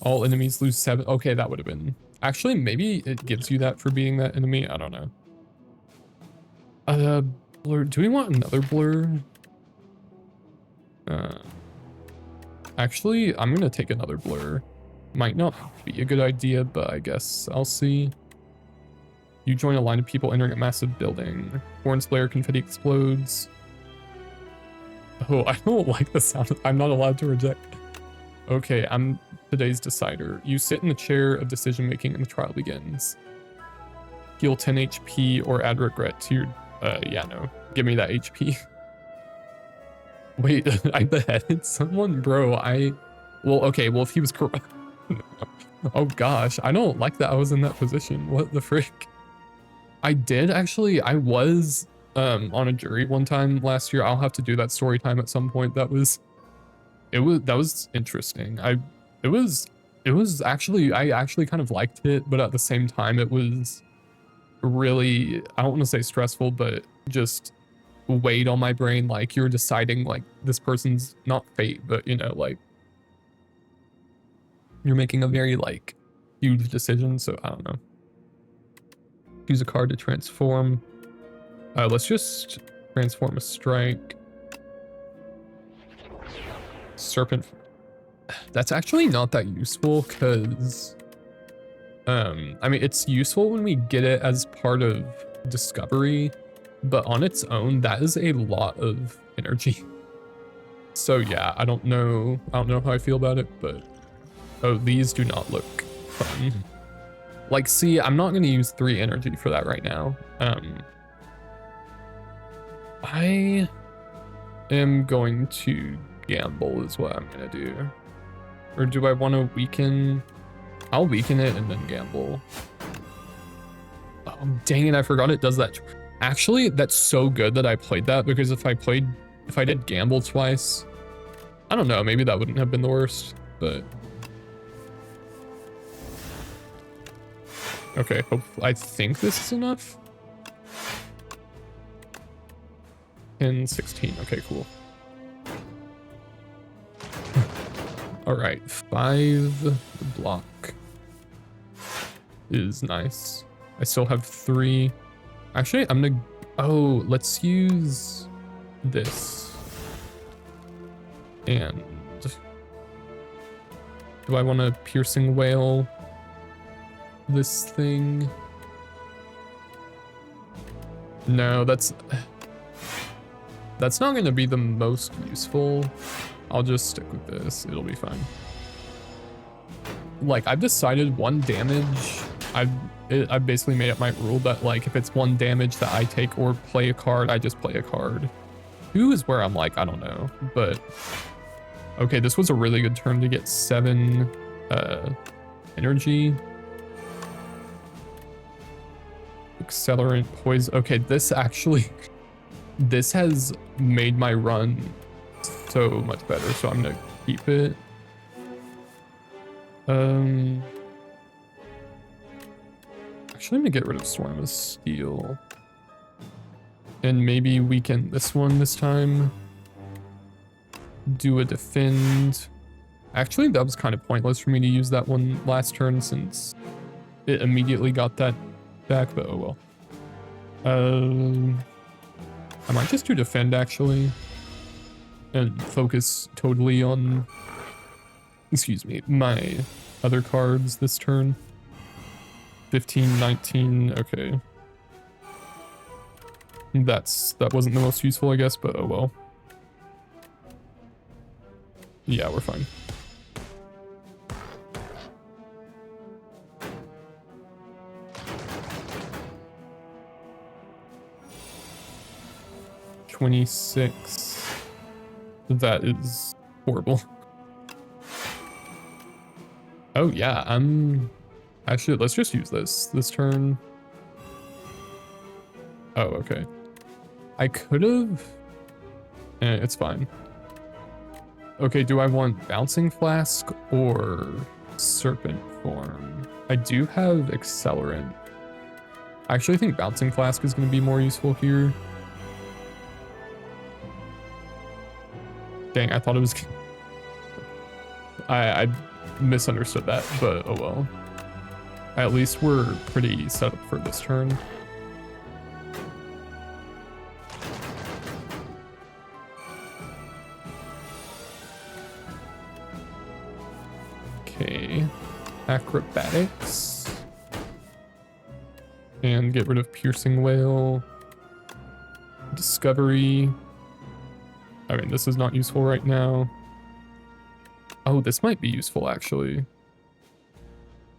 All enemies lose 7. Okay, that would have been, actually maybe it gives you that for being that enemy. I don't know. Blur. Do we want another blur? Actually, I'm gonna take another blur. Might not be a good idea, but I guess I'll see. You join a line of people entering a massive building. Horns blare, confetti explodes. Oh, I don't like the sound. I'm not allowed to reject. Okay, I'm today's decider. You sit in the chair of decision making and the trial begins. Heal 10 HP or add regret to your, yeah, no. Give me that HP. Wait, I beheaded someone? Bro, well, okay, well, if he was correct. Oh gosh, I don't like that I was in that position. What the frick? I did actually, I was on a jury one time last year. I'll have to do that story time at some point. That was interesting. It was actually, I actually kind of liked it, but at the same time, it was really, I don't want to say stressful, but just weighed on my brain. Like you're deciding like this person's not fate, but you know, like you're making a very like huge decision. So I don't know. Use a card to transform. Let's just transform a strike. Serpent. That's actually not that useful because I mean it's useful when we get it as part of discovery, but on its own that is a lot of energy. So yeah, I don't know how I feel about it, but oh, these do not look fun. Like, see, I'm not gonna use 3 energy for that right now. I am going to gamble is what I'm gonna do. Or do I want to weaken? I'll weaken it and then gamble. Oh, dang it, I forgot it does that. Actually, that's so good that I played that, because if I did gamble twice, I don't know, maybe that wouldn't have been the worst, but okay, I think this is enough. 10, 16, okay, cool. All right, 5 block is nice. I still have 3. Actually, I'm gonna, oh, let's use this. And do I want to piercing whale this thing? No, that's not going to be the most useful. I'll just stick with this. It'll be fine. Like, I've decided 1 damage. I've basically made up my rule that, like, if it's 1 damage that I take or play a card, I just play a card. 2 is where I'm like, I don't know, but okay, this was a really good turn to get 7 energy. Accelerant, poison. Okay, this actually, this has made my run so much better, so I'm gonna keep it. Actually, I'm gonna get rid of Swarm of Steel. And maybe weaken this one this time. Do a defend. Actually, that was kind of pointless for me to use that one last turn since it immediately got that back, but oh well. I might just do defend actually and focus totally on, excuse me, my other cards this turn. 15, 19, okay. That wasn't the most useful, I guess, but oh well. Yeah, we're fine. $26. That is horrible. Oh yeah, actually, let's just use this turn. Oh, okay. I could have. It's fine. Okay, do I want Bouncing Flask or Serpent Form? I do have Accelerant. I actually think Bouncing Flask is going to be more useful here. Dang, I thought it was... I misunderstood that, but oh well. At least we're pretty set up for this turn. Okay, Acrobatics. And get rid of Piercing Whale. Discovery. I mean, this is not useful right now. Oh, this might be useful, actually.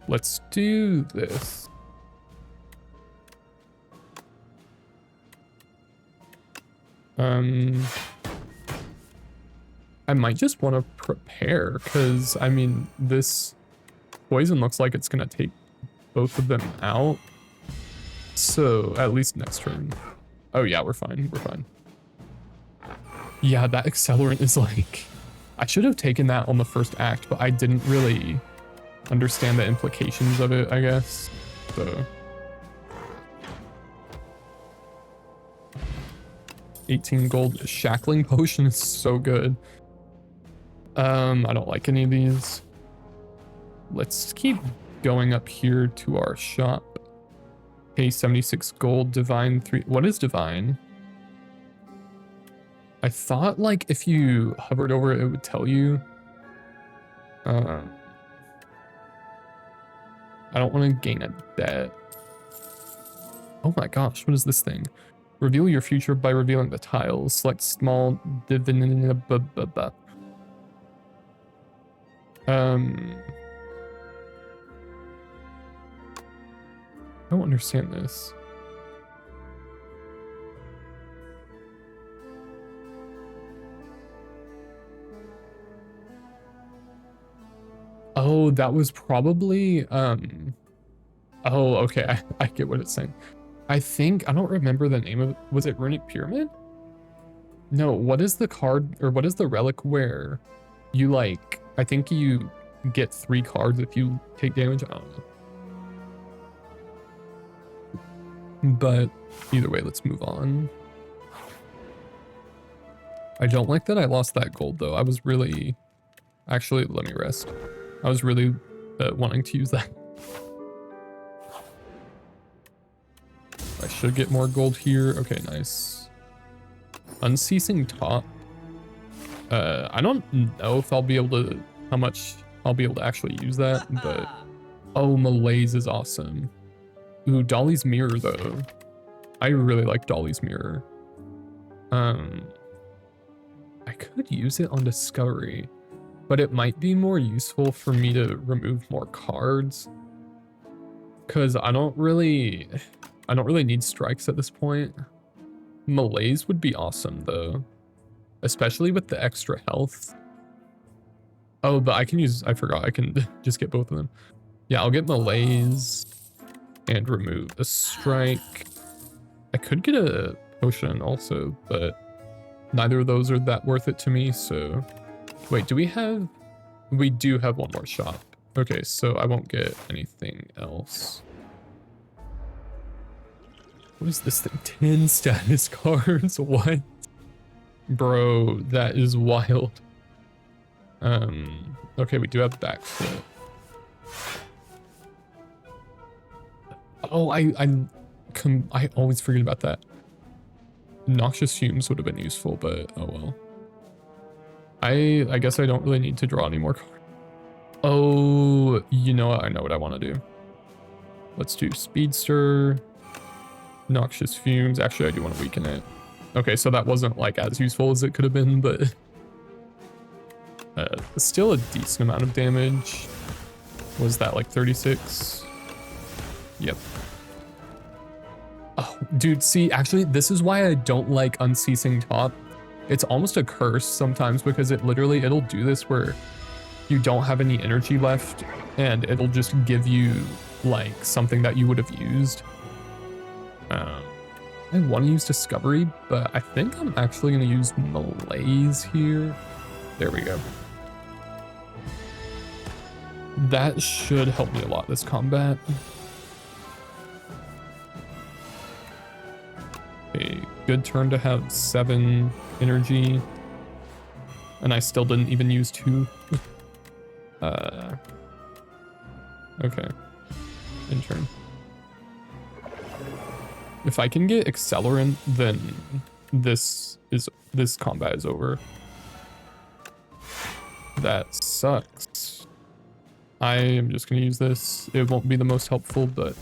Let's do this. I might just want to prepare, because, I mean, this poison looks like it's going to take both of them out. So, at least next turn. Oh, yeah, we're fine. We're fine. Yeah, that Accelerant is like... I should have taken that on the first act, but I didn't really understand the implications of it, I guess. So... 18 gold. Shackling Potion is so good. I don't like any of these. Let's keep going up here to our shop. Pay 76 gold. Divine 3. What is Divine? I thought, like, if you hovered over it, it would tell you. I don't want to gain a debt. Oh my gosh, what is this thing? Reveal your future by revealing the tiles. Select small divinity. I don't understand this. Oh, that was probably, oh, okay, I get what it's saying. I think, I don't remember the name of it. Was it Runic Pyramid? No, what is the card, or what is the relic where you, like, I think you get 3 cards if you take damage? I don't know. But either way, let's move on. I don't like that I lost that gold, though. I was really, actually, let me rest. I was really wanting to use that. I should get more gold here. Okay, nice. Unceasing top. I don't know if I'll be able to, how much I'll be able to actually use that, but oh, Malaise is awesome. Ooh, Dolly's Mirror though. I really like Dolly's Mirror. I could use it on Discovery, but it might be more useful for me to remove more cards. Cause I don't really need strikes at this point. Malaise would be awesome though. Especially with the extra health. Oh, but I can use, I forgot, I can just get both of them. Yeah, I'll get Malaise and remove a strike. I could get a potion also, but neither of those are that worth it to me, so. Wait, do we have, we do have one more shop. Okay, so I won't get anything else. What is this thing? 10 status cards? What? Bro, that is wild. Okay, we do have backflip. Oh, I always forget about that. Noxious Fumes would have been useful, but oh well. I guess I don't really need to draw any more cards. Oh, you know what? I know what I want to do. Let's do Speedster, Noxious Fumes. Actually, I do want to weaken it. Okay, so that wasn't like as useful as it could have been, but still a decent amount of damage. Was that like 36? Yep. Oh, dude, see, actually, this is why I don't like Unceasing Top. It's almost a curse sometimes because it'll do this where you don't have any energy left and it'll just give you like something that you would have used. I want to use Discovery, but I think I'm actually going to use Malaise here. There we go. That should help me a lot this combat. A good turn to have 7 energy. And I still didn't even use 2. Okay. In turn. If I can get Accelerant, then this combat is over. That sucks. I am just gonna use this. It won't be the most helpful, but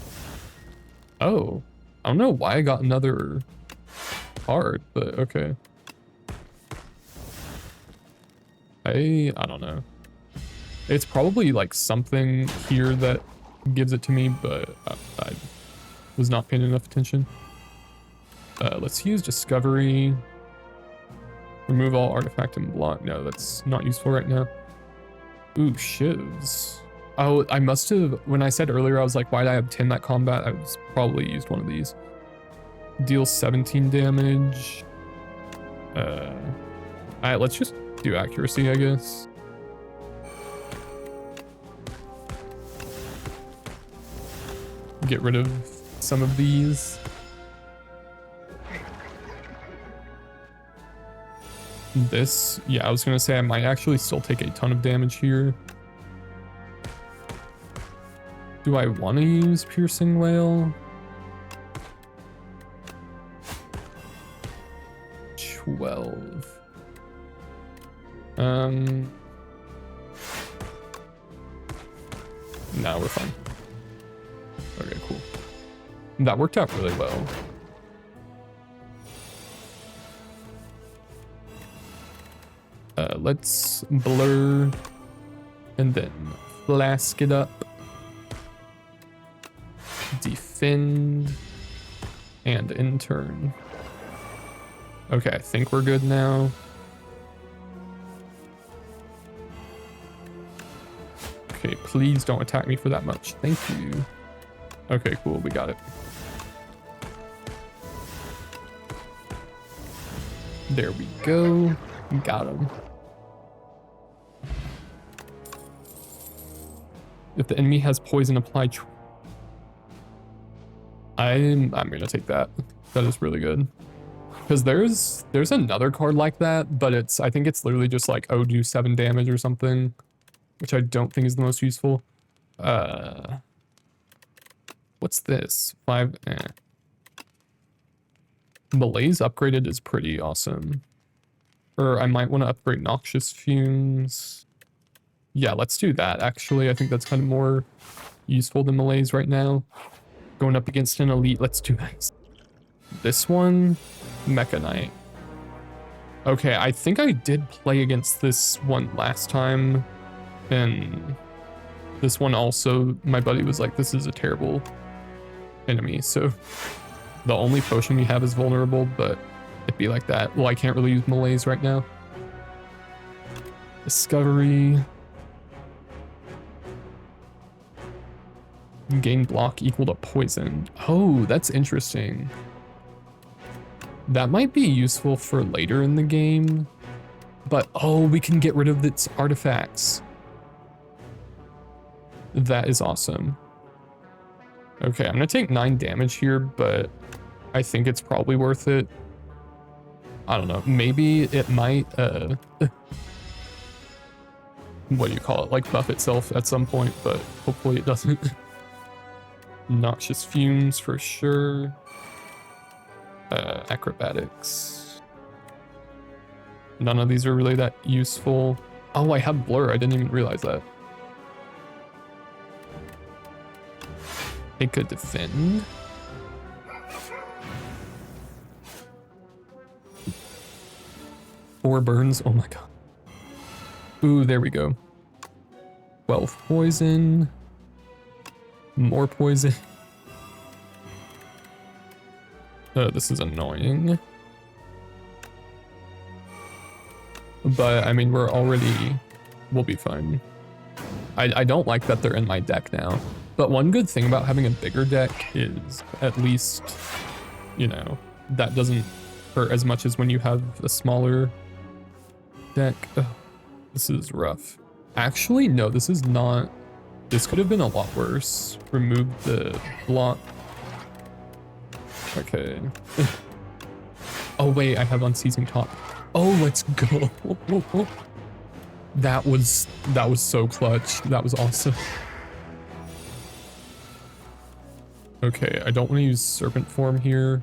oh, I don't know why I got another card, but okay. I don't know. It's probably like something here that gives it to me, but I was not paying enough attention. Let's use Discovery. Remove all artifact and block. No, that's not useful right now. Ooh, shivs. Oh, I must have, when I said earlier, I was like, why did I have 10 that combat? I was probably used one of these. Deal 17 damage. Alright, let's just do accuracy, I guess. Get rid of some of these. This, yeah, I was gonna say I might actually still take a ton of damage here. Do I want to use Piercing Wail? 12. Nah, we're fine. Okay, cool. That worked out really well. Let's blur and then flask it up. Defend and in turn. Okay, I think we're good now. Okay, please don't attack me for that much. Thank you. Okay, cool, we got it. There we go. Got him. If the enemy has poison applied, I'm gonna take that. That is really good. Because there's another card like that, but I think it's literally just like, oh, do 7 damage or something, which I don't think is the most useful. What's this? 5, Malaise upgraded is pretty awesome. Or I might want to upgrade Noxious Fumes. Yeah, let's do that, actually. I think that's kind of more useful than Malaise right now. Going up against an elite, let's do this one. Mecha Knight. Okay, I think I did play against this one last time. And this one also, my buddy was like, this is a terrible enemy. So the only potion we have is vulnerable, but it'd be like that. Well, I can't really use Malaise right now. Discovery. Gain block equal to poison. Oh, that's interesting. That might be useful for later in the game. But, oh, we can get rid of its artifacts. That is awesome. Okay, I'm gonna take 9 damage here, but I think it's probably worth it. I don't know. Maybe it might, what do you call it? Like buff itself at some point, but hopefully it doesn't. Noxious Fumes for sure. Acrobatics. None of these are really that useful. Oh, I have Blur. I didn't even realize that. It could defend. Four burns. Oh my god. Ooh, there we go. 12 poison. More poison. This is annoying. But, I mean, we'll be fine. I don't like that they're in my deck now. But one good thing about having a bigger deck is at least, you know, that doesn't hurt as much as when you have a smaller deck. Ugh, this is rough. Actually, no, this is not. This could have been a lot worse. Remove the block. Okay. Oh wait, I have Unceasing Top. Oh, let's go. That was so clutch. That was awesome. Okay, I don't want to use Serpent Form here.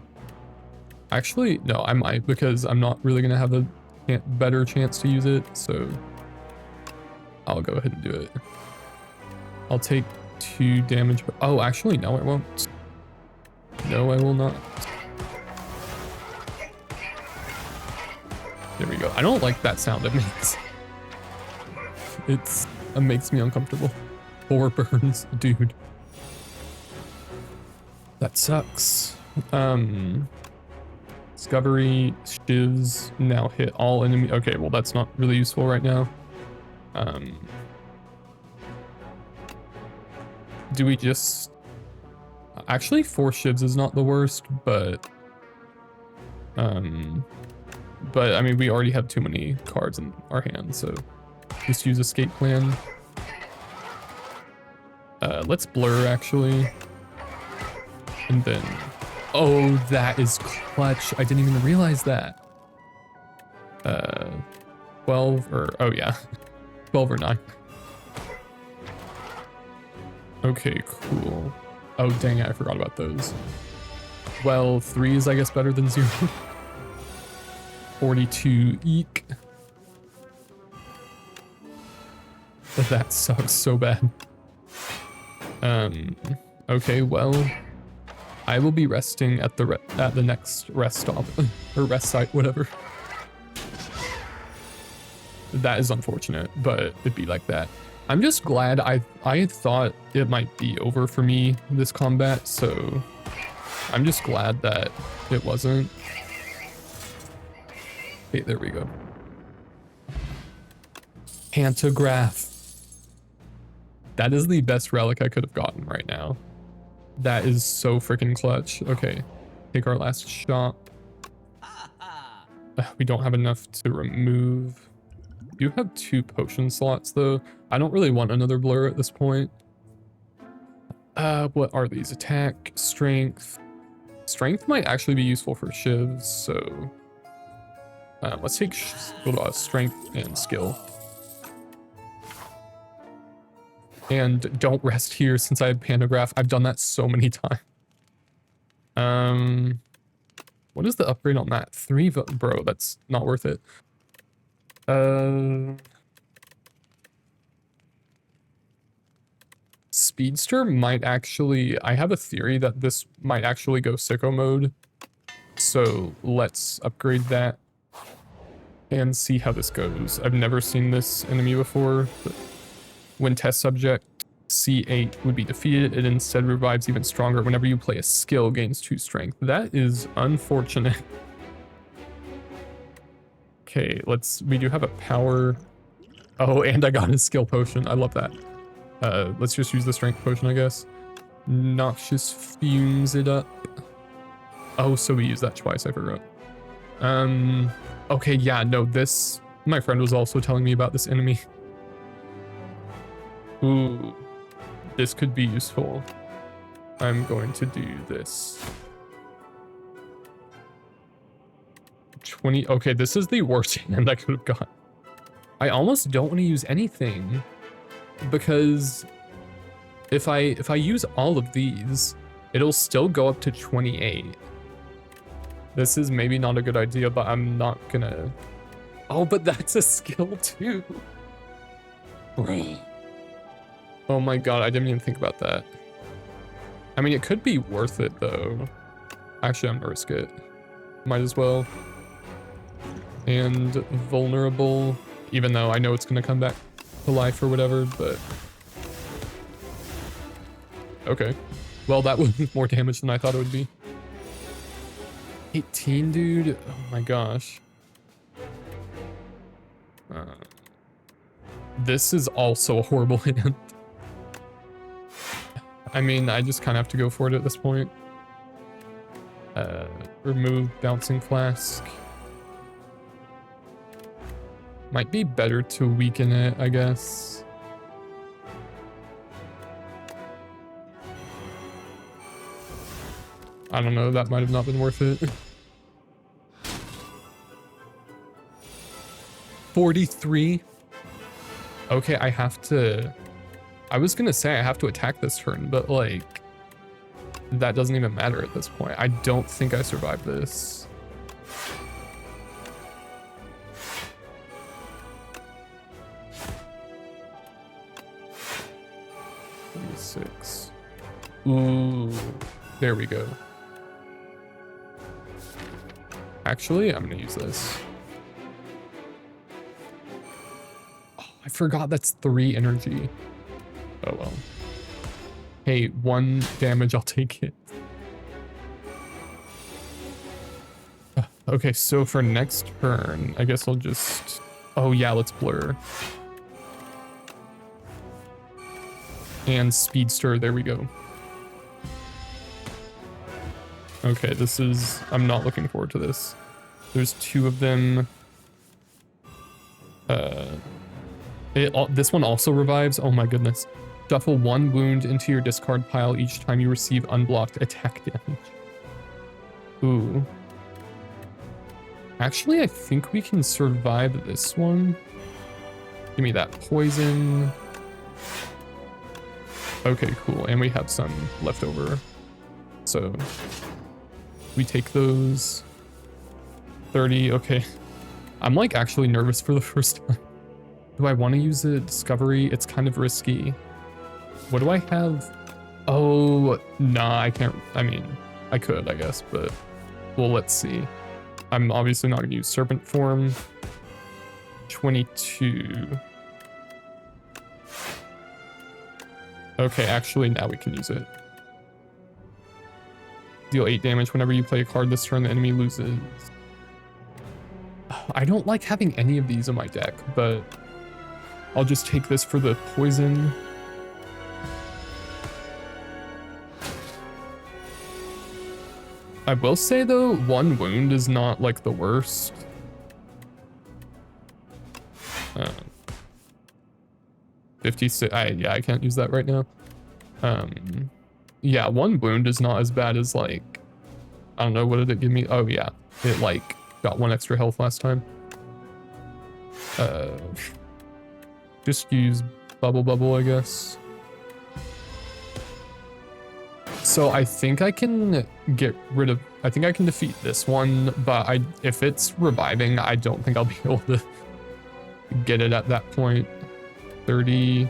Actually, no, I might, because I'm not really gonna have a better chance to use it, so I'll go ahead and do it. I'll take 2 damage. Oh, actually, no, I won't. No, I will not. There we go. I don't like that sound it makes. It makes me uncomfortable. 4 burns, dude. That sucks. Discovery, shivs now hit all enemy. Okay, well that's not really useful right now. Do we just... Actually, 4 shivs is not the worst, but I mean, we already have too many cards in our hand, so just use Escape Plan. Let's Blur, actually. And then... Oh, that is clutch. I didn't even realize that. 12 or... Oh, yeah. 12 or 9. Okay, cool. Oh, dang it, I forgot about those. Well, 3 is, I guess, better than 0. 42, eek. That sucks so bad. Okay, well, I will be resting at the next rest stop, or rest site, whatever. That is unfortunate, but it'd be like that. I'm just glad I thought it might be over for me, this combat, so I'm just glad that it wasn't. Okay, there we go. Pantograph. That is the best relic I could have gotten right now. That is so freaking clutch. Okay, take our last shot. We don't have enough to remove. We do have 2 potion slots though. I don't really want another Blur at this point. What are these? Attack, strength. Strength might actually be useful for shivs, so let's take strength and skill. And don't rest here since I have Pantograph. I've done that so many times. What is the upgrade on that? 3, bro, that's not worth it. Speedster might actually, I have a theory that this might actually go sicko mode. So let's upgrade that and see how this goes. I've never seen this enemy before, but when test subject C8 would be defeated, it instead revives even stronger whenever you play a skill gains 2 strength. That is unfortunate. Okay, we do have a power. Oh, and I got a skill potion. I love that. Let's just use the strength potion, I guess. Noxious fumes it up. Oh, so we use that twice, I forgot. Okay, yeah, no, my friend was also telling me about this enemy. Ooh, this could be useful. I'm going to do this. 20, okay, this is the worst hand I could have got. I almost don't want to use anything because if I use all of these, it'll still go up to 28. This is maybe not a good idea, but I'm not gonna... Oh, but that's a skill too. Bro. Oh my god, I didn't even think about that. I mean, it could be worth it though. Actually, I'm gonna risk it. Might as well. And vulnerable, even though I know it's gonna come back to life or whatever, but... Okay. Well, that was more damage than I thought it would be. 18, dude? Oh my gosh. This is also a horrible hand. I mean, I just kind of have to go for it at this point. Remove bouncing flask. Might be better to weaken it, I guess. I don't know, that might have not been worth it. 43? Okay, I was gonna say I have to attack this turn, but like, that doesn't even matter at this point. I don't think I survived this. Six. Ooh, there we go. Actually, I'm gonna use this. Oh, I forgot that's 3 energy. Oh well. Hey, 1 damage, I'll take it. Okay, so for next turn, I guess I'll just... Oh yeah, let's blur. And speedster, there we go. Okay, this is... I'm not looking forward to this. There's 2 of them. This one also revives. Oh my goodness. Shuffle 1 wound into your discard pile each time you receive unblocked attack damage. Ooh. Actually, I think we can survive this one. Give me that poison. Okay, cool. And we have some left over. So we take those. 30, okay. I'm like actually nervous for the first time. Do I want to use a discovery? It's kind of risky. What do I have? Oh, nah, I can't. I mean, I could, I guess, but well, let's see. I'm obviously not going to use serpent form. 22. Okay, actually, now we can use it. Deal 8 damage whenever you play a card this turn, the enemy loses. I don't like having any of these in my deck, but I'll just take this for the poison. I will say though, 1 wound is not like the worst. 56, yeah, I can't use that right now. Yeah, 1 wound is not as bad as like, I don't know, what did it give me? Oh yeah, it like got 1 extra health last time. Just use bubble, I guess. So I think I can I think I can defeat this one, but if it's reviving, I don't think I'll be able to get it at that point. 30.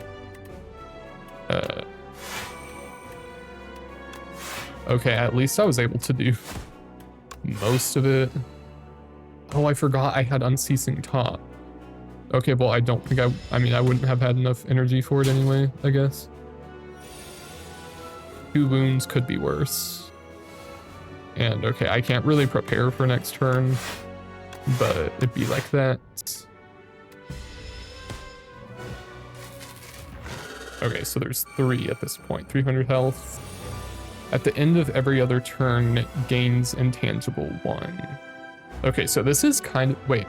Okay, at least I was able to do most of it. Oh, I forgot I had Unceasing Top. Okay, well, I don't think I mean, I wouldn't have had enough energy for it anyway, I guess. 2 wounds could be worse. And okay, I can't really prepare for next turn, but it'd be like that. Okay, so there's 3 at this point, 300 health. At the end of every other turn, it gains intangible 1. Okay, so this is kind of, wait,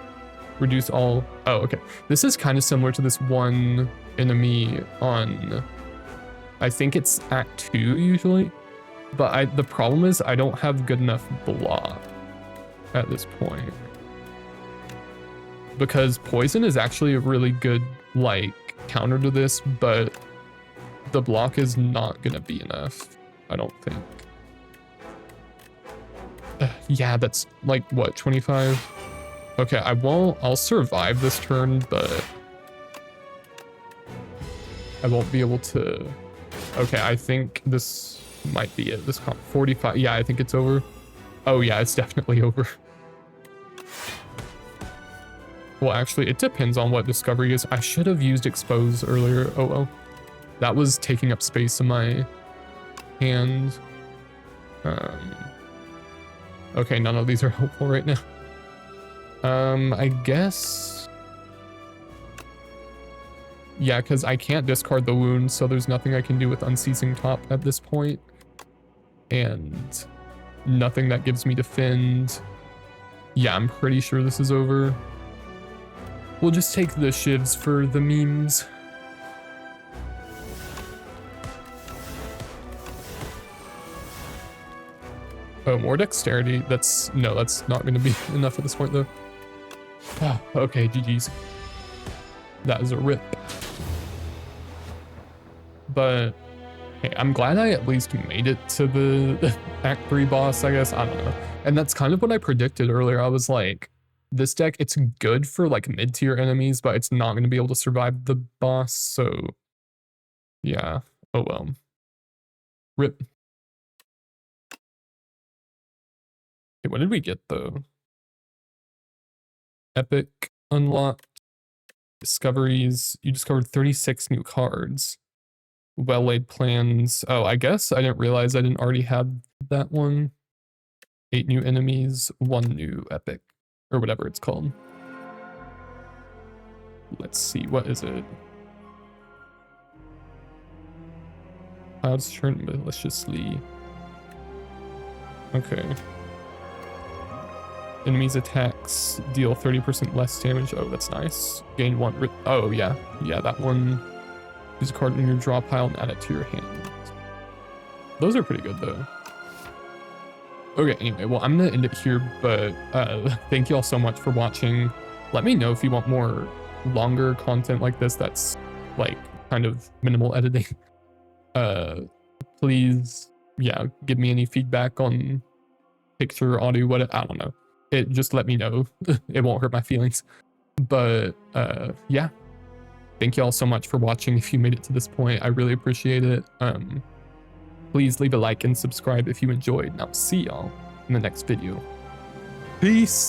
reduce all, oh, okay. This is kind of similar to this one enemy on, I think it's Act 2 usually, but the problem is I don't have good enough block at this point. Because poison is actually a really good, like, counter to this, but the block is not gonna be enough, I don't think. Yeah, that's like, what, 25? Okay, I'll survive this turn, but I won't be able to. Okay, I think this might be it. This comp 45. Yeah, I think it's over. Oh yeah, it's definitely over. Well, actually, it depends on what discovery is. I should have used expose earlier. Oh well. That was taking up space in my hand. Okay, none of these are helpful right now. I guess. Yeah, because I can't discard the wound, so there's nothing I can do with Unceasing Top at this point. And nothing that gives me defend. Yeah, I'm pretty sure this is over. We'll just take the shivs for the memes. Oh, more dexterity. That's not going to be enough at this point, though. Oh, okay, GG's. That is a rip. But hey, I'm glad I at least made it to the Act 3 boss, I guess. I don't know. And that's kind of what I predicted earlier. I was like, this deck, it's good for like mid-tier enemies, but it's not going to be able to survive the boss. So yeah. Oh well. Rip. Okay, what did we get though? Epic unlocked. Discoveries. You discovered 36 new cards. Well-laid plans. Oh, I guess I didn't realize I didn't already have that one. 8 new enemies, 1 new epic, or whatever it's called. Let's see, what is it? Clouds turn maliciously. Okay. Enemies' attacks deal 30% less damage. Oh, that's nice. Gain 1. Oh, yeah. Yeah, that one. Use a card in your draw pile and add it to your hand. Those are pretty good, though. Okay, anyway, well, I'm going to end it here, but thank you all so much for watching. Let me know if you want more longer content like this that's, like, kind of minimal editing. Please, yeah, give me any feedback on picture, audio, what, I don't know. Just let me know. It won't hurt my feelings. But, yeah. Thank you all so much for watching. If you made it to this point, I really appreciate it. Please leave a like and subscribe if you enjoyed, and I'll see y'all in the next video. Peace!